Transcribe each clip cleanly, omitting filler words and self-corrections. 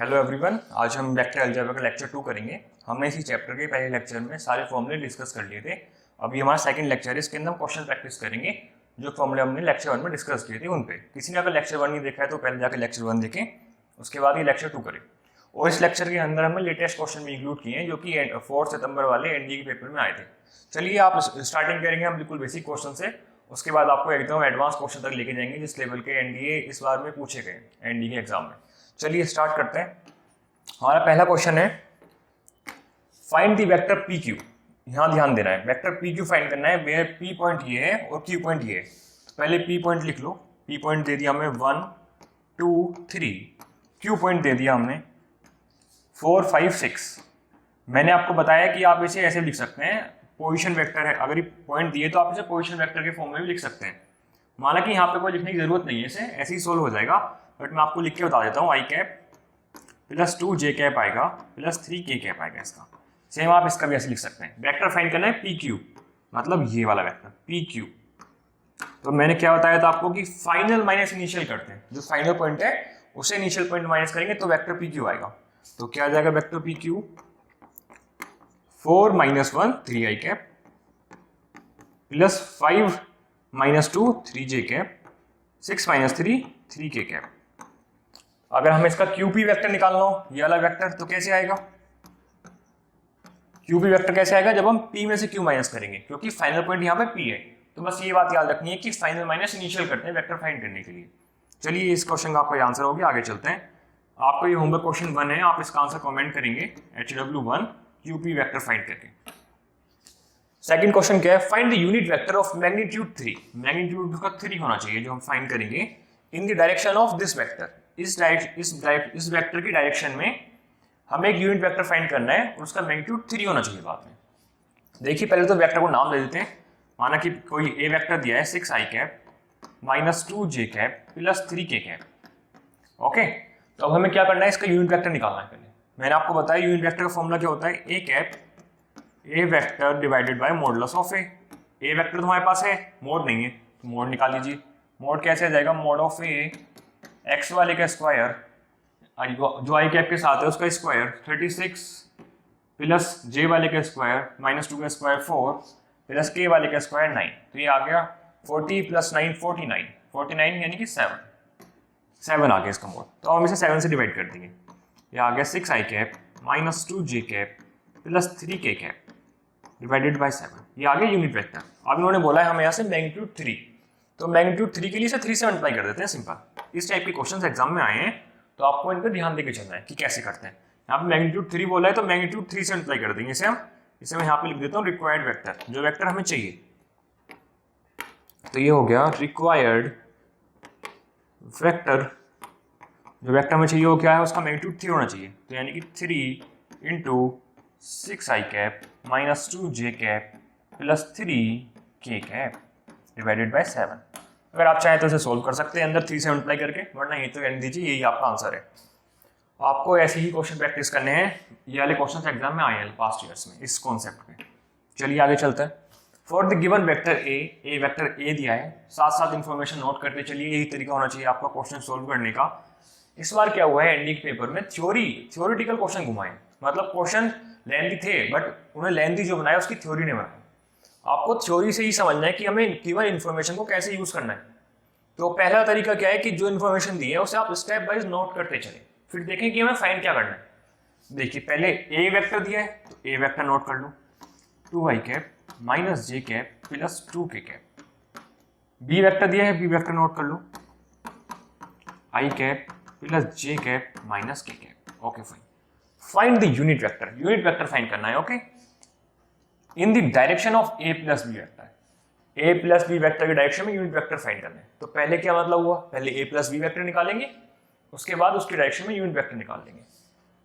Hello everyone, आज हम vector algebra का लेक्चर 2 करेंगे। हमने इसी चैप्टर के पहले लेक्चर में सारे फॉर्मूले डिस्कस कर लिए थे। अभी हमारा सेकंड लेक्चर है, इसके अंदर हम क्वेश्चन प्रैक्टिस करेंगे जो फॉर्मूले हमने लेक्चर 1 में डिस्कस किए थे उन पे। किसी ने अगर लेक्चर 1 नहीं देखा है तो पहले जाकर लेक्चर 1 देखें, उसके बाद ये लेक्चर 2 करें। और इस लेक्चर के अंदर हमने लेटेस्ट क्वेश्चन भी इंक्लूड किए हैं जो कि 4 सितंबर वाले एनडीए के पेपर में आए थे। चलिए आप स्टार्टिंग करेंगे हम बिल्कुल बेसिक क्वेश्चन से, उसके बाद आपको एकदम एडवांस क्वेश्चन तक लेके जाएंगे जिस लेवल के एनडीए इस बार में पूछे गए एनडीए के एग्जाम में। चलिए स्टार्ट करते हैं। हमारा पहला क्वेश्चन है find the vector P Q. यहां ध्यान देना है, वेक्टर पी क्यू फाइंड करना है वेयर पी पॉइंट ये है और क्यू पॉइंट ये है। तो पहले पी पॉइंट लिख लो। पी पॉइंट दे दिया हमें 1 2 3, क्यू पॉइंट दे दिया हमने 4 5 6। मैंने आपको बताया कि आप इसे ऐसे लिख सकते हैं, पोजीशन वेक्टर है, अगर ये पॉइंट दिए तो आप इसे पोजीशन वेक्टर के फॉर्म में भी लिख सकते हैं। माना कि यहाँ पे कोई लिखने की जरूरत नहीं है, इसे ऐसे ही सोल्व हो जाएगा, बट मैं आपको लिख के बता देता हूँ। आई कैप प्लस 2 जे कैप आएगा प्लस 3 के कैप आएगा। इसका सेम आप इसका भी ऐसे लिख सकते हैं। वेक्टर फाइंड करना है पी क्यू, मतलब ये वाला वेक्टर पी क्यू। तो मैंने क्या बताया था आपको कि फाइनल माइनस इनिशियल करते हैं, जो फाइनल पॉइंट है उसे इनिशियल पॉइंट माइनस करेंगे तो वेक्टर पी क्यू आएगा। तो क्या आ जाएगा वेक्टर पी क्यू 4 - 1 3 आई कैप प्लस 5 - 2 3 जे कैप 6 - 3 3 के कैप। अगर हमें इसका क्यूपी वेक्टर निकालना हो, ये वाला वेक्टर, तो कैसे आएगा? क्यूपी वेक्टर कैसे आएगा? जब हम पी में से क्यू माइनस करेंगे, क्योंकि फाइनल पॉइंट यहाँ पे पी है। तो बस ये बात याद रखनी है कि फाइनल माइनस इनिशियल करते हैं वेक्टर फाइंड करने के लिए। चलिए इस क्वेश्चन का आपका आंसर हो गया, आगे चलते हैं। आपको ये होमवर्क क्वेश्चन 1 है, आप इसका आंसर कमेंट करेंगे HW1 क्यूपी वेक्टर फाइंड करके। सेकंड क्वेश्चन क्या है? Find the unit vector of magnitude 3। Magnitude उसका 3 होना चाहिए जो हम फाइंड करेंगे इन the direction of this vector. इस वेक्टर की डायरेक्शन में हमें एक यूनिट वेक्टर फाइंड करना है और उसका मैग्नीट्यूड 3 होना चाहिए बाद में। देखिए पहले तो वेक्टर को नाम दे देते हैं। माना कि कोई ए वेक्टर दिया है 6 आई cap minus 2 J cap plus 3 के कैप। ओके, तो अब हमें क्या करना है? इसका यूनिट वेक्टर निकालना है। पहले मैंने आपको बताया यूनिट वेक्टर का फॉर्मूला क्या होता है, A cap A vector divided by modulus of A. A vector तो हमारे पास है, मोड नहीं है, तो मोड निकाल लीजिए। मोड कैसे आ जाएगा? मोड ऑफ ए एक्स वाले का स्क्वायर जो आई कैप के साथ है उसका स्क्वायर 36 प्लस जे वाले का स्क्वायर -2 का स्क्वायर 4 प्लस के वाले का स्क्वायर 9। तो ये आ गया 40 + 9 49 यानी कि 7 आ गया इसका मोड। तो हम इसे 7 से डिवाइड कर देंगे। ये आ गया 6 आई कैप -2 जे कैप प्लस 3 के कैप डिवाइडेड बाय 7। ये आ गया यूनिट वेक्टर। अब इन्होंने बोला है हमें यहाँ से मैग्नीट्यूड 3, तो मैग्नीट्यूड 3 के लिए इसे 3 से मल्टीप्लाई कर देते हैं। सिंपल इस टाइप के क्वेश्चंस एग्जाम में आए हैं, तो आपको इन पर ध्यान देके चलना है कि कैसे करते हैं। यहाँ पे मैग्नीट्यूड 3 बोला है तो मैग्नीट्यूड 3 से मल्टीप्लाई कर देंगे इसे मैं यहाँ पे लिख देता हूँ रिक्वायर्ड वेक्टर, जो वेक्टर हमें चाहिए। तो ये हो गया रिक्वायर्ड वेक्टर। जो वेक्टर हमें चाहिए वो क्या है? उसका मैग्नीट्यूड 3 होना चाहिए। तो यानी कि 3 × 6 आई कैप -2 जे कैप प्लस 3 के कैप डिवाइडेड बाय 7। अगर आप चाहें तो इसे सोल्व कर सकते हैं अंदर 3 से मल्टीप्लाई करके, वरना ये तो रहने दीजिए, यही आपका आंसर है। आपको ऐसे ही क्वेश्चन प्रैक्टिस करने हैं, ये वाले क्वेश्चन एग्जाम में आए हैं पास्ट ईयर्स में इस कॉन्सेप्ट पे। चलिए आगे चलते हैं। For the given vector A vector A दिया है, साथ साथ इन्फॉर्मेशन नोट करते चलिए। यही तरीका होना चाहिए आपका क्वेश्चन सोल्व करने का। इस बार क्या हुआ है, एनडीए के पेपर में थ्योरेटिकल क्वेश्चन घुमाए, मतलब क्वेश्चन लेंथी थे बट उन्हें लेंथी जो बनाया उसकी थ्योरी ने बनाया। आपको थ्योरी से ही समझना है कि हमें गिवन इन्फॉर्मेशन को कैसे यूज करना है। तो पहला तरीका क्या है कि जो इन्फॉर्मेशन दी है उसे आप स्टेप वाइज नोट करते चले, फिर देखें कि हमें फाइंड क्या करना है। देखिए पहले ए वेक्टर दिया है तो ए वेक्टर नोट कर लो 2 आई कैप माइनस जे कैप प्लस 2 के कैप। बी वेक्टर दिया है, बी वेक्टर नोट कर लो I cap plus J cap minus K cap. Okay fine. Find the unit vector find करना है। Okay, in the direction of A plus B vector. A plus B vector के direction में unit vector find करना है। तो पहले क्या मतलब हुआ, पहले ए प्लस बी वेक्टर निकालेंगे, उसके बाद उसके डायरेक्शन में यूनिट वेक्टर निकाल लेंगे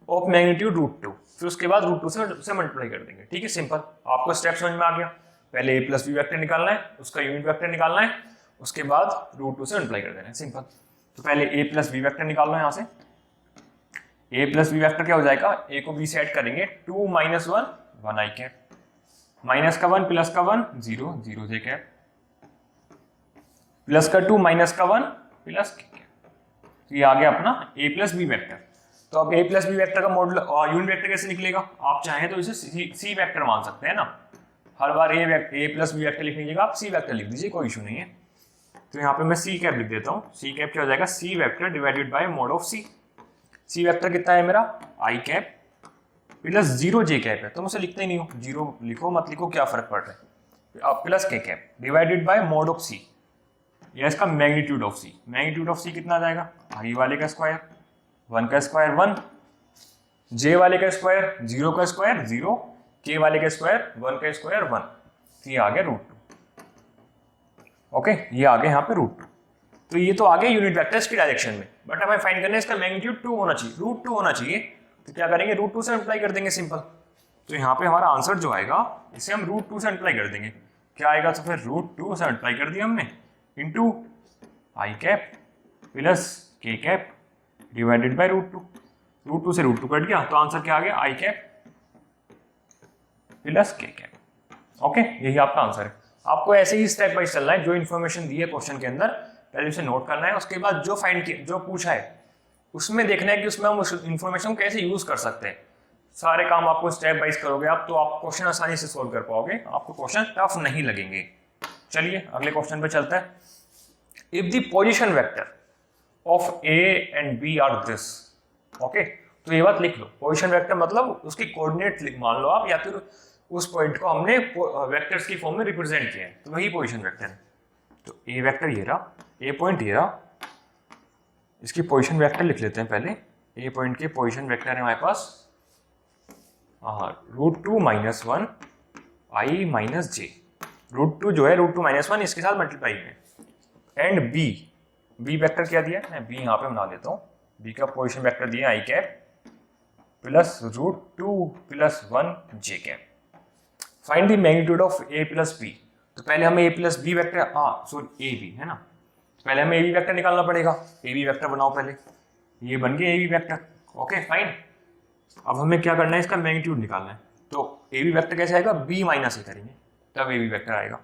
ऑफ मैग्नीट्यूड √2, फिर उसके बाद √2 से मल्टीप्लाई कर देंगे। ठीक है, सिंपल। आपको स्टेप समझ में आ गया। पहले ए प्लस बी वेक्टर निकालना है, उसका यूनिट वेक्टर निकालना है, उसके बाद √2 से मल्टीप्लाई कर देना है। सिंपल। तो पहले ए प्लस बी वेक्टर निकाल लो। यहाँ से ए प्लस बी वेक्टर क्या हो जाएगा, ए को बी से ऐड करेंगे 2 - 1 आई कैप, माइनस का 1 प्लस का 1 0 0 जे कैप, प्लस का 2 माइनस का 1 प्लस के कैप। तो ये आ गया अपना ए प्लस बी वेक्टर। तो अब ए प्लस बी वैक्टर का मॉडल यूनिट वेक्टर कैसे निकलेगा, आप चाहें तो इसे सी वेक्टर मान सकते हैं ना, हर बार ए प्लस बी वेक्टर लिखने की जगह आप सी वेक्टर लिख दीजिए, कोई इशू नहीं है। तो यहाँ पे मैं सी कैप लिख देता हूँ, सी कैप क्या हो जाएगा, C vector divided by mod of C. C vector कितना है मेरा, I cap plus 0 J cap है, तो मुझसे लिखते ही नहीं हो, 0 लिखो मत लिखो क्या फर्क पड़ रहा है, अब plus K cap divided by mod of C, या इसका magnitude of C. Magnitude of C कितना आ जाएगा, आई वाले का स्क्वायर 1 का स्क्वायर 1, जे वाले का स्क्वायर 0 का स्क्वायर 0, के वाले का स्क्वायर 1 का स्क्वायर 1, तो ये आ गया √2। ओके, ये आ गया यहाँ पे √2। तो ये तो आ गया यूनिट वेक्टर्स की डायरेक्शन में, बट हमें फाइंड करना है इसका मैग्नीट्यूड 2 होना चाहिए, √2 होना चाहिए। तो क्या करेंगे, √2 से मल्टीप्लाई कर देंगे सिंपल। तो यहाँ पे हमारा आंसर जो आएगा इसे हम √2 से मल्टीप्लाई कर देंगे, क्या आएगा, तो फिर √2 से मल्टीप्लाई कर दिया हमने इंटू आई cap plus K cap divided bye √2, √2 से √2 कट गया, तो आंसर क्या आ गया, आई cap plus K cap. Okay, यही आपका आंसर है। आपको ऐसे ही स्टेप बाय चलना है, जो इन्फॉर्मेशन दी है क्वेश्चन के अंदर पहले उसे नोट करना है, उसके बाद जो जो पूछा है उसमें देखना है कि उसमें हम उस इन्फॉर्मेशन को कैसे यूज कर सकते हैं। सारे काम आपको स्टेप बाइज करोगे आप, तो आप क्वेश्चन आसानी से सोल्व कर पाओगे, आपको क्वेश्चन टफ नहीं लगेंगे। चलिए अगले क्वेश्चन पे चलते हैं। If the position vector of A and B are this, okay, तो ये बात लिख लो, पोजीशन वेक्टर मतलब उसकी कोऑर्डिनेट मान लो आप, या फिर उस पॉइंट को हमने वेक्टर्स की फॉर्म में रिप्रेजेंट किया है, तो वही पोजीशन वेक्टर है। तो ए वेक्टर ये रहा, ए पॉइंट ये रहा, इसकी पोजीशन वेक्टर लिख लेते हैं पहले। ए पॉइंट के पोजीशन वेक्टर है हमारे पास √2 - 1 आई माइनस जे, √2 जो है √2 - 1 इसके साथ मल्टीप्लाई है, एंड बी, बी वेक्टर क्या दिया है, मैं बी यहाँ पे बना देता हूँ, बी का पोजीशन वेक्टर दिया I cap plus √2 + 1 J cap. Find the magnitude of A plus B, तो पहले हमें A plus B vector, sorry A B है ना, पहले हमें ए बी वैक्टर निकालना पड़ेगा। ए बी वैक्टर बनाओ पहले, ये बन गया A B vector. Okay fine, अब हमें क्या करना है, इसका मैग्नीट्यूड निकालना है। तो ए बी वैक्टर कैसे आएगा, बी माइनस ए करेंगे तब ए बी वैक्टर आएगा।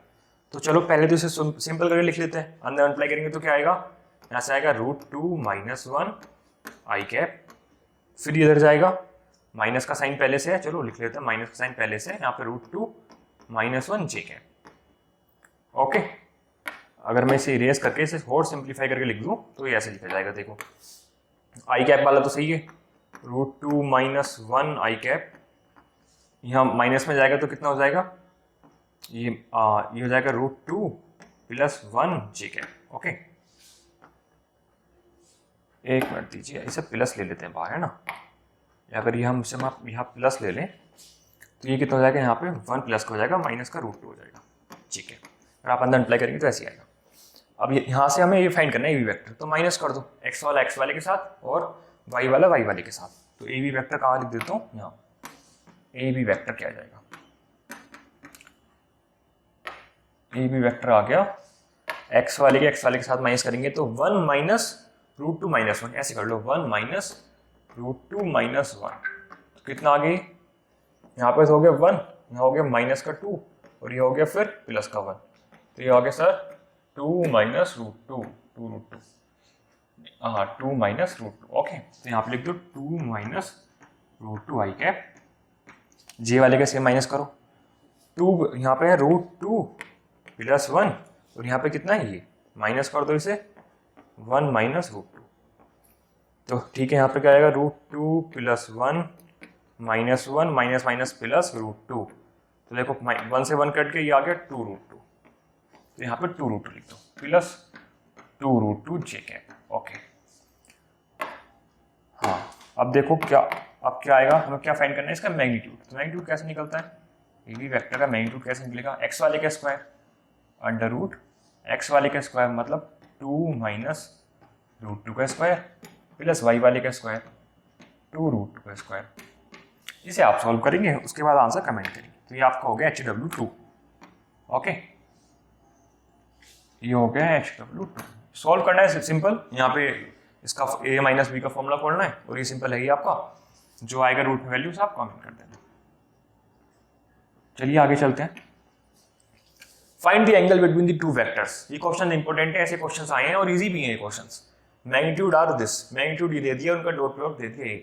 तो चलो पहले तो इसे सिंपल करके लिख लेते हैं, अंदर मल्टीप्लाई करेंगे तो क्या आएगा, यहाँ से आएगा √2 - 1 आई कैप, फिर इधर जाएगा, माइनस का साइन पहले से है, चलो लिख लेते हैं माइनस का साइन पहले से, यहाँ पे √2 - 1 जे कैप। ओके, अगर मैं इसे इरेज करके इसे और सिंप्लीफाई करके लिख दूं तो ये ऐसे लिखा जाएगा, देखो आई कैप वाला तो सही है, √2 - 1 आई कैप, यहाँ माइनस में जाएगा तो कितना हो जाएगा, ये हो जाएगा √2 + 1 जे कैप। ओके, एक मिनट दीजिए, इसे प्लस ले लेते हैं बाहर, है ना, अगर ये हम यहाँ प्लस ले लें तो ये कितना हो जाएगा, यहाँ पे 1 प्लस का हो जाएगा, माइनस का √2 हो जाएगा, ठीक है। अगर आप अंदर अप्लाई करेंगे तो ऐसे आएगा। अब यहाँ से हमें ये फाइंड करना है ए बी वैक्टर, तो माइनस कर दो, एक्स वाला एक्स वाले के साथ और वाई वाला वाई वाले के साथ। तो ए बी वैक्टर कहाँ लिख देता हूँ, यहाँ ए बी वैक्टर क्या आ जाएगा, ए बी वैक्टर आ गया, एक्स वाले के साथ माइनस करेंगे तो 1 - √2 - 1, ऐसे कर लो, 1 - √2 - 1, तो कितना आ गई, यहाँ पे हो गया 1, यहाँ हो गया माइनस का 2 और ये हो गया फिर प्लस का 1, तो ये हो गया सर 2 - √2, 2 √2, हाँ 2 - √2। ओके, तो यहाँ पे लिख दो 2 - √2 आई कैप, जे वाले के सेम माइनस करो, 2 यहाँ पे है √2 + 1 और यहाँ पे कितना है, ये माइनस कर दो इसे, 1 - √2, तो ठीक है, यहाँ पे क्या आएगा, √2 + 1 -1 माइनस माइनस प्लस √2, तो देखो 1 से 1 कट के ये आ गया 2 √2, तो यहाँ पे 2 √2 लिख दो प्लस 2 √2 जे कैप। ओके, हाँ अब देखो अब क्या आएगा, हमें क्या फाइंड करना है, इसका मैग्नीट्यूड। तो मैग्नीट्यूड कैसे निकलता है, ए बी वेक्टर का मैग्नीट्यूड कैसे निकलेगा, एक्स वाले का स्क्वायर अंडर एक्स वाले का स्क्वायर मतलब 2 - √2 का स्क्वायर प्लस वाई वाले का स्क्वायर 2 √2 का स्क्वायर। इसे आप सॉल्व करेंगे, उसके बाद आंसर कमेंट करेंगे, तो ये आपका हो गया HW2। ओके, ये हो गया HW2। सॉल्व करना है सिंपल, यहाँ पे इसका a - b का फॉर्मूला खोलना है और ये सिंपल है ही आपका, जो आएगा रूट में वैल्यूज आप कमेंट कर देना। चलिए आगे चलते हैं। Find the angle between the two vectors, ये क्वेश्चन इंपॉर्टेंट है, ऐसे क्वेश्चंस आए हैं और इजी भी हैं ये questions. Magnitude are this, magnitude ये दे दिया, उनका डॉट प्रोडक्ट दे दिया ए।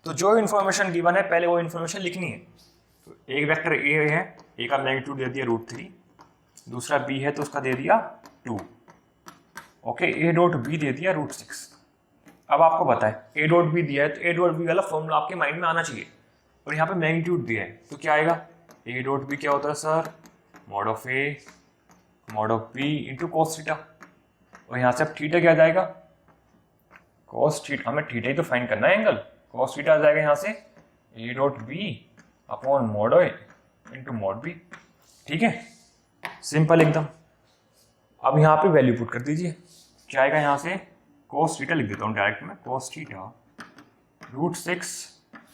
तो जो इन्फॉर्मेशन गिवन है पहले वो इन्फॉर्मेशन लिखनी है। तो एक वेक्टर ए है, ए का मैग्नीट्यूड दे दिया √3, दूसरा बी है तो उसका दे दिया 2, ओके। ए डॉट बी दे दिया √6। अब आपको पता है ए डॉट बी दिया है तो ए डॉट बी वाला फॉर्मूला आपके माइंड में आना चाहिए, और यहाँ पे मैग्नीट्यूड दिया है तो क्या आएगा, ए डॉट बी क्या होता है sir, mod of A mod of B into cos theta, और यहाँ से अब थीटा क्या आ जाएगा, कॉस थीटा, हमें थीटा ही तो फाइंड करना है एंगल, कॉस थीटा आ जाएगा यहाँ से A dot B upon mod A into mod B, ठीक है, सिंपल एकदम। अब यहाँ पे वैल्यू पुट कर दीजिए, क्या आएगा यहाँ से, कॉस थीटा लिख देता हूँ डायरेक्ट में, cos theta √6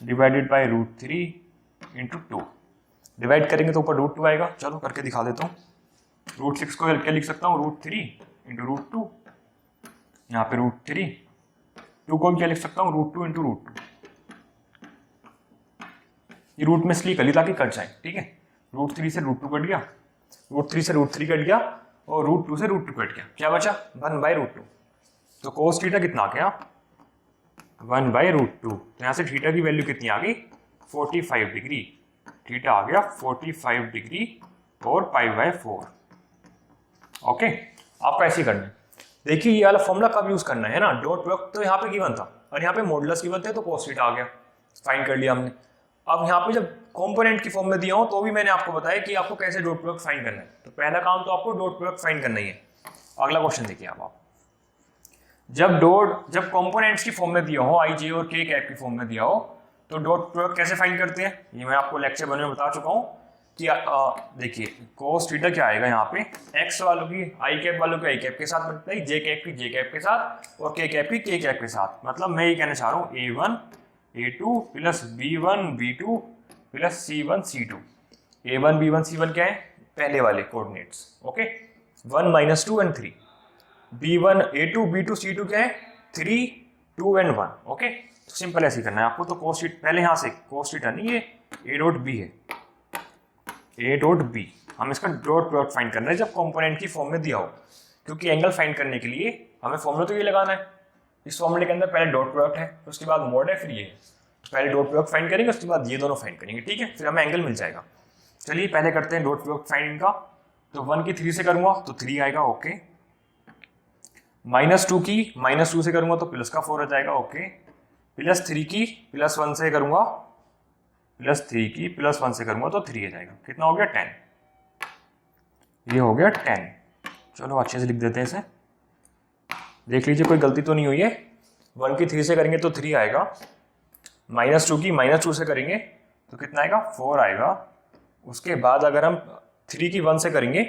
divided by √3 into 2, divide करेंगे तो ऊपर √2 आएगा, चलो करके दिखा देता हूँ। √6 को क्या लिख सकता हूँ, √3 इंटू √2, यहाँ पे √3, 2 को क्या लिख सकता हूँ, √2 इंटू √2, ये रूट में इसलिए कर ली ताकि कट जाए, ठीक है। √3 से √2 कट गया, √3 से √3 कट गया, और √2 से √2 कट गया, क्या बचा 1/√2। तो cos थीटा कितना आ गया, 1/√2। तो यहाँ से थीटा की वैल्यू कितनी आ गई, 45 डिग्री, थीटा आ गया 45 डिग्री और π/4, ओके। आपको ऐसे ही करना है, देखिए ये वाला फॉर्मूला कब यूज करना है ना, डॉट प्रोडक्ट तो यहाँ पे गिवन था और यहाँ पे मॉडुलस गिवन थे तो cos थीटा आ गया, फाइंड कर लिया हमने। अब यहाँ पे जब कंपोनेंट की फॉर्म में दिया हो तो भी मैंने आपको बताया कि आपको कैसे डॉट प्रोडक्ट फाइंड करना है, तो पहला काम तो आपको डॉट प्रोडक्ट फाइंड करना ही है। अगला क्वेश्चन देखिए आप जब कंपोनेंट्स की फॉर्म में दिया हो, आई जे और के कैप की फॉर्म में दिया हो, तो डॉट प्रोडक्ट कैसे फाइंड करते हैं, ये मैं आपको लेक्चर बनने में बता चुका हूँ कि देखिए cos थीटा क्या आएगा, यहाँ पे x वालों की आई कैप वालों की आई कैप के साथ बनता है, जे कैप की जे कैप के साथ, और के कैप की के कैप के साथ। मतलब मैं ये कहना चाह रहा हूँ a1 a2 plus b1 b2 plus c1 c2। a1 b1 c1 क्या है, पहले वाले coordinates, okay, 1 -2 and 3। b1 a2 b2 c2 क्या है, 3 2 and 1, ओके। तो सिंपल ऐसे करना है आपको। तो cos थीटा पहले यहाँ से cos थीटा नहीं, ये a डॉट b है, a डॉट b, हम इसका डॉट प्रोडक्ट फाइंड करना है जब कंपोनेंट की फॉर्म में दिया हो, क्योंकि एंगल फाइंड करने के लिए हमें फॉर्मूला तो ये लगाना है। इस फॉर्मूले के अंदर पहले डॉट प्रोडक्ट है, तो उसके बाद मॉड है, फिर ये है, पहले डॉट प्रोडक्ट फाइंड करेंगे, उसके बाद ये दोनों फाइंड करेंगे, ठीक है, फिर हमें एंगल मिल जाएगा। चलिए पहले करते हैं डॉट प्रोडक्ट फाइंड का। तो 1 की 3 से करूंगा तो 3 आएगा, ओके। -2 की -2 से करूंगा तो प्लस का 4 आ जाएगा, ओके। +3 की +1 से करूंगा, +3 की +1 से करूंगा तो 3 आ जाएगा, कितना हो गया 10, ये हो गया 10। चलो अच्छे से लिख देते हैं इसे, देख लीजिए कोई गलती तो नहीं हुई है। 1 की 3 से करेंगे तो 3 आएगा, -2 की -2 से करेंगे तो कितना आएगा 4 आएगा, उसके बाद अगर हम 3 की 1 से करेंगे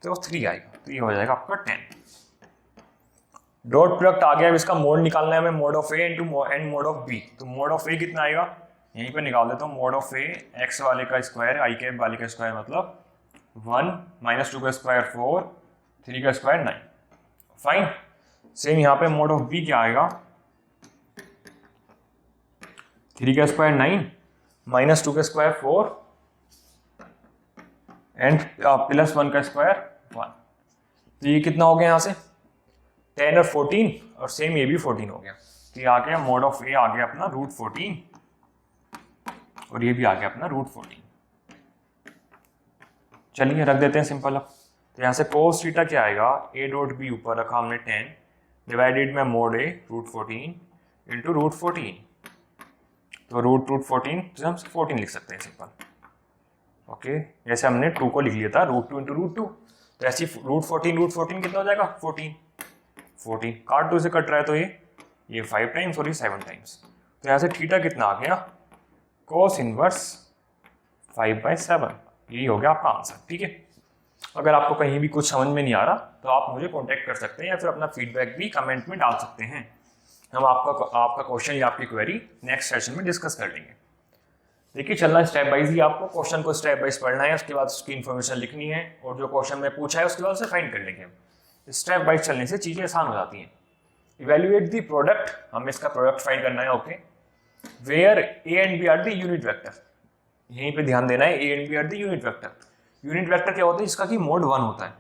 तो 3 आएगा, तो ये हो जाएगा आपका 10। डॉट प्रोडक्ट आ गया, अब इसका मोड निकालना है हमें, mod of A into and mod of B. तो मोड ऑफ ए कितना आएगा, यहीं पे निकाल देता हूँ, मोड ऑफ ए एक्स वाले का स्क्वायर आई कैप वाले का स्क्वायर, मतलब 1 -2 का स्क्वायर 4 3 का स्क्वायर 9, फाइन। सेम यहाँ पे मोड ऑफ बी क्या आएगा, 3 का स्क्वायर 9 -2 का स्क्वायर 4 एंड +1 का स्क्वायर 1। तो ये कितना हो गया यहाँ से 10 और 14, और सेम ये भी 14 हो गया। तो ये आ गया मोड ऑफ ए आ गया अपना √14, और ये भी आ गया अपना √14। चलिए रख देते हैं सिंपल। अब तो यहाँ से cos थीटा क्या आएगा, a डॉट बी ऊपर रखा हमने 10 डिवाइडेड में मोड ए √14 इंटू √14, तो √14 तो हम 14 लिख सकते हैं सिंपल, ओके। जैसे हमने 2 को लिख लिया था √2 इंटू √2, तो ऐसी √14 कितना हो जाएगा 14 काट 2 से कट रहा है, तो ये 5 टाइम्स और ये 7 टाइम्स। तो यहाँ से थीटा कितना आ गया, cos इनवर्स 5/7, यही हो गया आपका आंसर, ठीक है। अगर आपको कहीं भी कुछ समझ में नहीं आ रहा तो आप मुझे कांटेक्ट कर सकते हैं, या फिर अपना फीडबैक भी कमेंट में डाल सकते हैं। हम आपका क्वेश्चन या आपकी क्वेरी नेक्स्ट सेशन में डिस्कस कर लेंगे। देखिए चलना स्टेप वाइज ही, आपको क्वेश्चन को स्टेप वाइज पढ़ना है, उसके बाद उसकी इन्फॉर्मेशन लिखनी है, और जो क्वेश्चन में पूछा है उसके बाद उसे फाइंड कर लेंगे। स्टेप वाइज चलने से चीज़ें आसान हो जाती हैं। इवेल्युएट दी प्रोडक्ट, हमें इसका प्रोडक्ट फाइंड करना है, okay. Where A and B are the unit vector, यहीं पे ध्यान देना है, A and B are the unit vector. Unit vector क्या होता है, इसका कि मोड 1 होता है,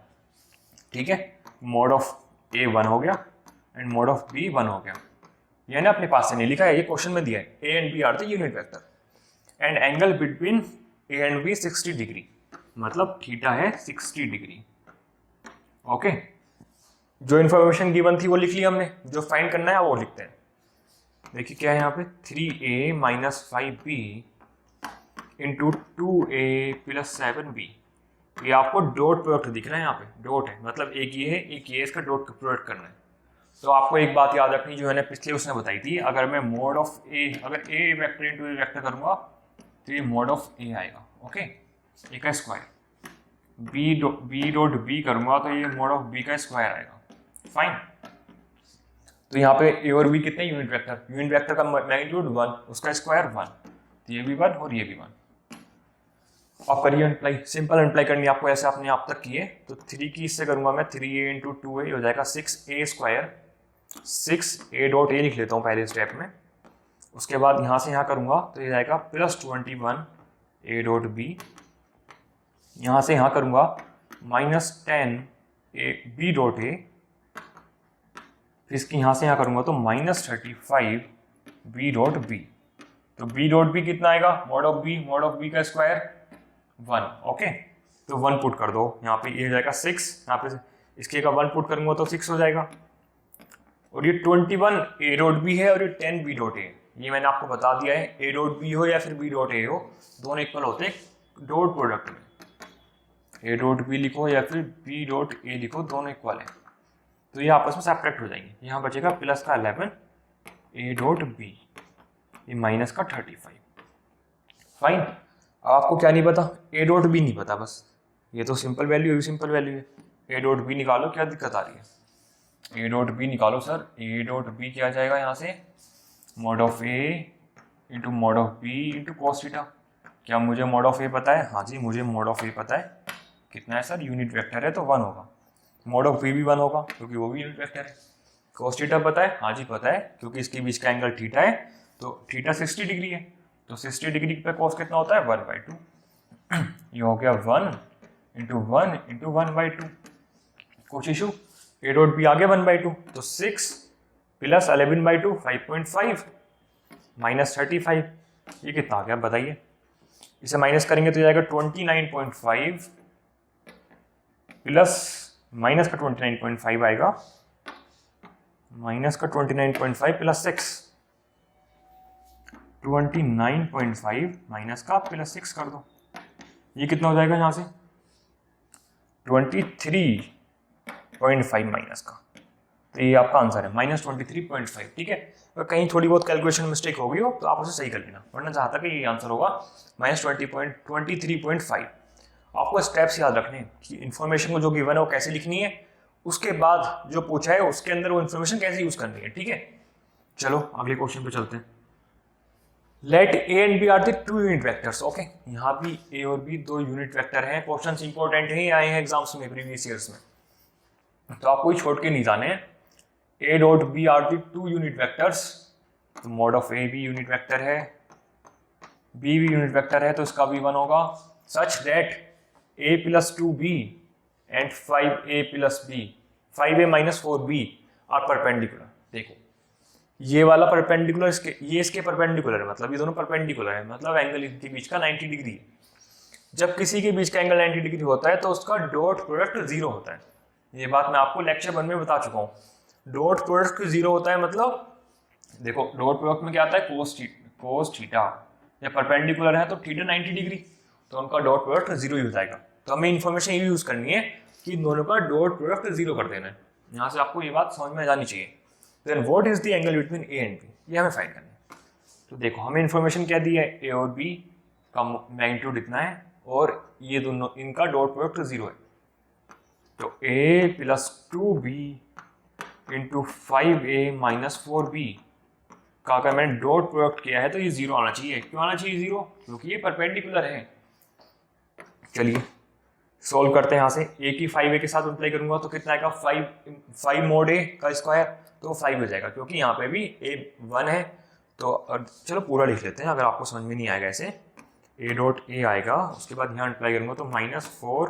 ठीक है। मोड ऑफ ए 1 हो गया, एंड मोड ऑफ बी 1 हो गया। ये ना अपने पास से नहीं लिखा है, ये क्वेश्चन में दिया है। A and B are the unit vector and angle between A and B 60 degree, मतलब थीटा है 60 डिग्री। ओके, जो इन्फॉर्मेशन गिवन थी वो लिख ली हमने, जो फाइंड करना है वो लिखते हैं। देखिए क्या है यहाँ पे 3a minus 5b into 2a plus 7b। ये आपको डॉट प्रोडक्ट दिख रहा है, यहाँ पे डॉट है, मतलब एक ये है एक ये, इसका डॉट प्रोडक्ट करना है। तो आपको एक बात याद रखनी जो मैंने पिछले उसने बताई थी, अगर मैं मोड ऑफ ए, अगर ए वेक्टर इंटू ए वेक्टर करूंगा तो ये मोड ऑफ ए आएगा। ओके, ए का स्क्वायर, बी डॉट बी करूंगा तो ये मोड ऑफ बी का स्क्वायर आएगा। फाइन। तो यहाँ पे ए और बी कितने यूनिट वेक्टर का मैग्नीट्यूड 1, उसका स्क्वायर 1, तो ये भी 1 और ये भी 1। अब करिए अप्लाई, सिंपल अप्लाई करनी है आपको, ऐसे आपने आप तक किए। तो 3 की इससे करूंगा मैं, 3a इंटू 2a हो जाएगा 6a square, 6a dot A लिख लेता हूँ पहले स्टेप में। उसके बाद यहाँ से यहाँ करूंगा तो ये जाएगा प्लस 21a डॉट बी। यहाँ से यहाँ करूंगा minus 10a B dot A. फिर इसकी यहाँ से यहाँ करूंगा तो माइनस 35 बी डॉट बी। तो बी डॉट बी कितना आएगा, मॉड ऑफ बी का स्क्वायर 1। ओके, तो 1 पुट कर दो यहाँ पे, ये जाएगा 6, यहाँ पे इसके का 1 पुट करूंगा तो 6 हो जाएगा। और ये 21 ए डॉट बी है और ये 10 बी डॉट ए। ये मैंने आपको बता दिया है, ए डॉट बी हो या फिर बी डॉट ए हो, दोनों इक्वल होते हैं डॉट प्रोडक्ट में। ए डॉट बी लिखो या फिर बी डॉट ए लिखो, दोनों इक्वल है, तो ये आपस में सब्ट्रैक्ट हो जाएंगे। यहाँ बचेगा प्लस का 11 ए डॉट बी, ये माइनस का 35। फाइन। आपको क्या नहीं पता, ए डॉट बी नहीं पता, बस ये तो सिंपल वैल्यू है, सिंपल वैल्यू है। ए डॉट बी निकालो, क्या दिक्कत आ रही है, ए डॉट बी निकालो सर। ए डॉट बी क्या जाएगा यहाँ से, mod of A into mod of B into cos theta. क्या मुझे मॉड ऑफ ए पता है? हाँ जी, मुझे मॉड ऑफ ए पता है। कितना है सर, यूनिट वेक्टर है तो 1 होगा। मॉड ऑफ बी भी 1 होगा क्योंकि वो भी यूनिट वेक्टर है। कॉस थीटा पता है? हाँ जी पता है, क्योंकि इसके बीच का एंगल थीटा है, तो थीटा 60 डिग्री है, तो 60 डिग्री पे कॉस कितना होता है, 1/2। ये हो गया 1 इंटू 1 इंटू 1/2। कुछ इशू, ए डॉट बी आ गया 1/2, तो 6 प्लस 11/2 5.5 माइनस 35, ये कितना आ गया बताइए। इसे माइनस करेंगे तो जाएगा 29.5 प्लस माइनस का 29.5 आएगा, माइनस का 29.5 प्लस 6, 29.5 माइनस का प्लस 6 कर दो, ये कितना हो जाएगा यहाँ से 23.5 माइनस का, तो ये आपका आंसर है -23.5। ठीक है, अगर कहीं थोड़ी बहुत कैलकुलेशन मिस्टेक हो गई हो तो आप उसे सही कर लेना, वरना जहाँ तक ये आंसर होगा -23.5। आपको स्टेप्स याद रखने कि इन्फॉर्मेशन को जो गिवन है वो कैसे लिखनी है, उसके बाद जो पूछा है उसके अंदर वो इन्फॉर्मेशन कैसे यूज करनी है। ठीक है, चलो अगले क्वेश्चन पे चलते हैं। Let A and B are the 2 unit vectors. Okay, यहाँ भी ए और बी 2 यूनिट वेक्टर हैं। क्वेश्चंस इंपॉर्टेंट ही आए हैं एग्जाम्स में प्रीवियस ईयर्स में, तो आपको ही छोड़ के नहीं जाने हैं। A dot B are the 2 unit vectors, तो मॉड ऑफ ए भी यूनिट वेक्टर है, बी भी यूनिट वेक्टर है, तो इसका भी 1 होगा। Such that a plus 2b and 5a plus b 5a minus 4b are perpendicular. देखो ये वाला परपेंडिकुलर इसके परपेंडिकुलर है, मतलब ये दोनों परपेंडिकुलर है, मतलब एंगल इनके बीच का 90 डिग्री है। जब किसी के बीच का एंगल 90 डिग्री होता है तो उसका डॉट प्रोडक्ट 0 होता है। ये बात मैं आपको लेक्चर 1 में बता चुका हूँ। डॉट प्रोडक्ट 0 होता है, मतलब देखो डॉट प्रोडक्ट में क्या आता है, कोस थीटा, या परपेंडिकुलर है तो थीटा 90 डिग्री, तो उनका डॉट प्रोडक्ट 0 ही हो जाएगा। तो हमें इन्फॉर्मेशन ये यूज करनी है कि दोनों का डॉट प्रोडक्ट 0 कर देना है। यहाँ से आपको ये बात समझ में जानी चाहिए। Then what is the angle between A and B, ये हमें फाइंड करना है। तो देखो हमें इन्फॉर्मेशन क्या दी है, ए और बी का मैग्नीट्यूड इतना है और ये दोनों इनका डॉट प्रोडक्ट 0 है, तो a plus 2b into 5a minus 4b का अगर मैंने डॉट प्रोडक्ट किया है तो ये 0 आना चाहिए। क्यों आना चाहिए 0? क्योंकि ये परपेंडिकुलर है। चलिए सॉल्व करते हैं। यहाँ से a की 5a के साथ मल्टीप्लाई करूंगा तो कितना आएगा, 5 मोड a का स्क्वायर, तो 5 हो जाएगा, क्योंकि यहाँ पे भी a 1 है। तो चलो पूरा लिख लेते हैं, अगर आपको समझ में नहीं आएगा ऐसे। a डॉट a आएगा, उसके बाद यहाँ मल्टीप्लाई करूंगा तो -4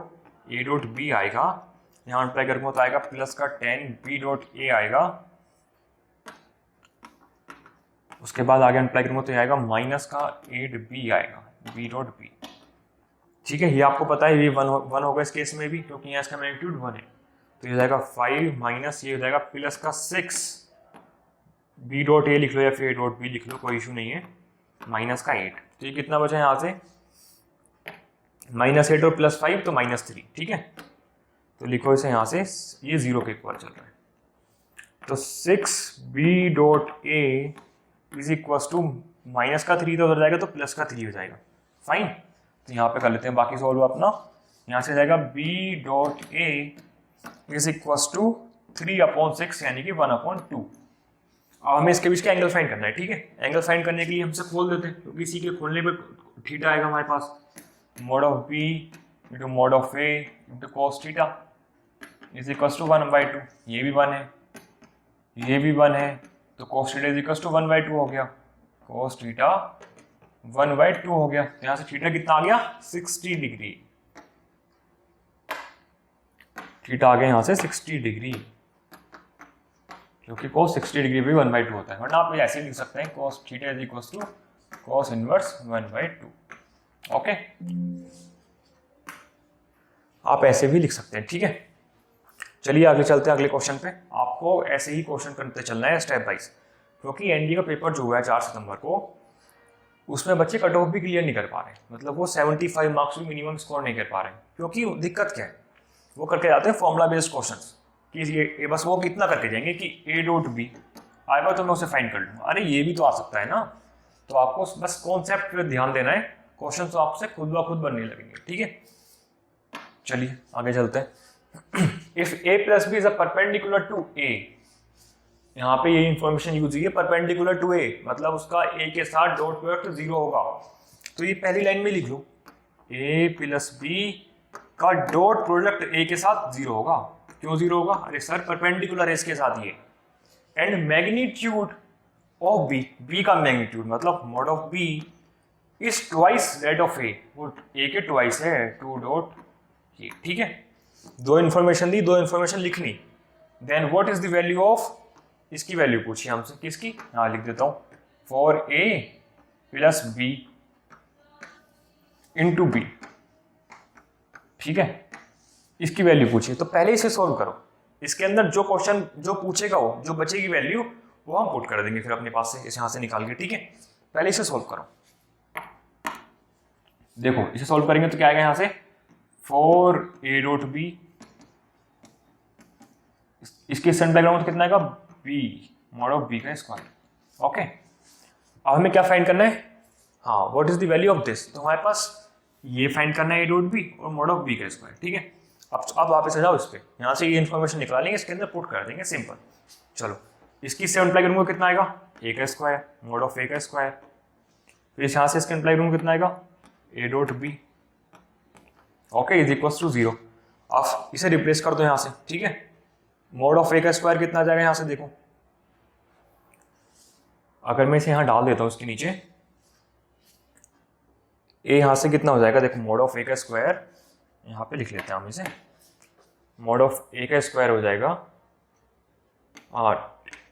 a डॉट b आएगा, यहाँ मल्टीप्लाई करूंगा तो आएगा प्लस का 10 b डॉट a आएगा, उसके बाद आगे अप्लाई करूँगा तो ये आएगा माइनस का 8b आएगा, b डॉट बी। ठीक है, ये आपको पता है ये वन होगा इस केस में भी, क्योंकि यहाँ इसका मैग्नीट्यूड 1 है। तो ये हो जाएगा 5 माइनस ये हो जाएगा प्लस का 6, b डॉट ए लिख लो या फिर a डॉट बी लिख लो, कोई इशू नहीं है, माइनस का 8। तो ये कितना बचा यहाँ से, -8 और +5 तो -3। ठीक है, तो लिखो इसे यहाँ से, ये 0 के इक्वल चल रहा है। तो 6b dot A is equal to minus का 3 तो उधर जाएगा तो प्लस का 3 हो जाएगा। फाइन, तो यहाँ पे कर लेते हैं बाकी सॉल्व अपना। यहाँ से जाएगा b dot A is equal to 3/6 यानी कि 1/2। अब हमें इसके बीच का एंगल फाइंड करना है। ठीक है, एंगल फाइंड करने के लिए हमसे खोल देते हैं, क्योंकि इसी के खोलने पर थीटा आएगा हमारे पास, mod of b into mod of a into cos theta is equal to 1/2। ये भी 1 है, ये भी 1 है, तो cos theta is equal to 1/2 हो गया, cos थीटा 1/2 हो गया। यहाँ से थीटा कितना आ गया, 60 डिग्री। थीटा आ गया यहाँ से 60 डिग्री, क्योंकि cos 60 डिग्री भी 1/2 होता है, वरना आप ऐसे लिख सकते हैं cos theta is equal to cos inverse 1/2। Okay, आप ऐसे भी लिख सकते हैं। ठीक है, चलिए आगे चलते हैं अगले क्वेश्चन पे। आपको ऐसे ही क्वेश्चन करते चलना है स्टेप वाइज, क्योंकि एनडी का पेपर जो हुआ है 4 सितंबर को, उसमें बच्चे कट ऑफ भी क्लियर नहीं कर पा रहे, मतलब वो 75 मार्क्स भी मिनिमम स्कोर नहीं कर पा रहे, क्योंकि दिक्कत क्या है, वो करके जाते हैं फॉर्मूला बेस्ड क्वेश्चंस कि ये बस वो कितना करके जाएंगे कि ए डॉट बी आएगा तो मैं उसे फाइंड कर लूँगा। अरे ये भी तो आ सकता है ना, तो आपको बस कॉन्सेप्ट पे ध्यान देना है, क्वेश्चन तो आपसे खुद ब खुद बनने लगेंगे। ठीक है, चलिए आगे चलते हैं। If a plus B is a perpendicular to a, यहाँ पे ये इंफॉर्मेशन यूज हुई है परपेंडिकुलर टू a, मतलब उसका a के साथ डॉट प्रोडक्ट 0 होगा। तो ये पहली लाइन में लिख लो, a प्लस बी का डॉट प्रोडक्ट a के साथ 0 होगा। क्यों 0 होगा, अरे सर परपेंडिकुलर है इसके साथ ये। And magnitude of b, b का मैग्नीट्यूड मतलब mod of b is twice that of a, वो a के ट्वाइस है, 2 डॉट ये। ठीक है, दो इन्फॉर्मेशन दी, दो इन्फॉर्मेशन लिखनी। Then what is the value of, इसकी वैल्यू पूछी हमसे, किसकी, हाँ लिख देता हूं, for a plus B into B. ठीक है, इसकी वैल्यू पूछी, तो पहले इसे सॉल्व करो। इसके अंदर जो क्वेश्चन जो पूछेगा वो जो बचेगी वैल्यू वो हम पुट कर देंगे फिर अपने पास से, इसे यहां से निकाल के। ठीक है, पहले इसे सॉल्व करो। देखो इसे सॉल्व करेंगे तो क्या आएगा, यहां से 4a डॉट बी, इसके सेंटर डायग्राम कितना आएगा, b मॉड ऑफ b का स्क्वायर। ओके, अब हमें क्या फाइंड करना है, हाँ what is the value of this, तो हमारे पास ये फाइंड करना है a डॉट b और मॉड ऑफ b का स्क्वायर। ठीक है, अब वापस आ जाओ इस पे, यहाँ से ये इन्फॉर्मेशन निकालेंगे, इसके अंदर पुट कर देंगे, सिंपल। चलो इसकी से मल्टीप्लाई करूंगा कितना आएगा, a का स्क्वायर मॉड ऑफ a का स्क्वायर, फिर यहाँ से इसके मल्टीप्लाई करूंगा कितना आएगा, a dot b। Okay, is equal to 0। अब इसे रिप्लेस कर दो यहाँ से। ठीक है, मॉड ऑफ a का स्क्वायर कितना आ जाएगा, यहाँ से देखो, अगर मैं इसे यहाँ डाल देता हूँ इसके नीचे, a यहाँ से कितना हो जाएगा, देखो मॉड ऑफ a का स्क्वायर, यहाँ पे लिख लेते हैं हम इसे, मॉड ऑफ a का स्क्वायर हो जाएगा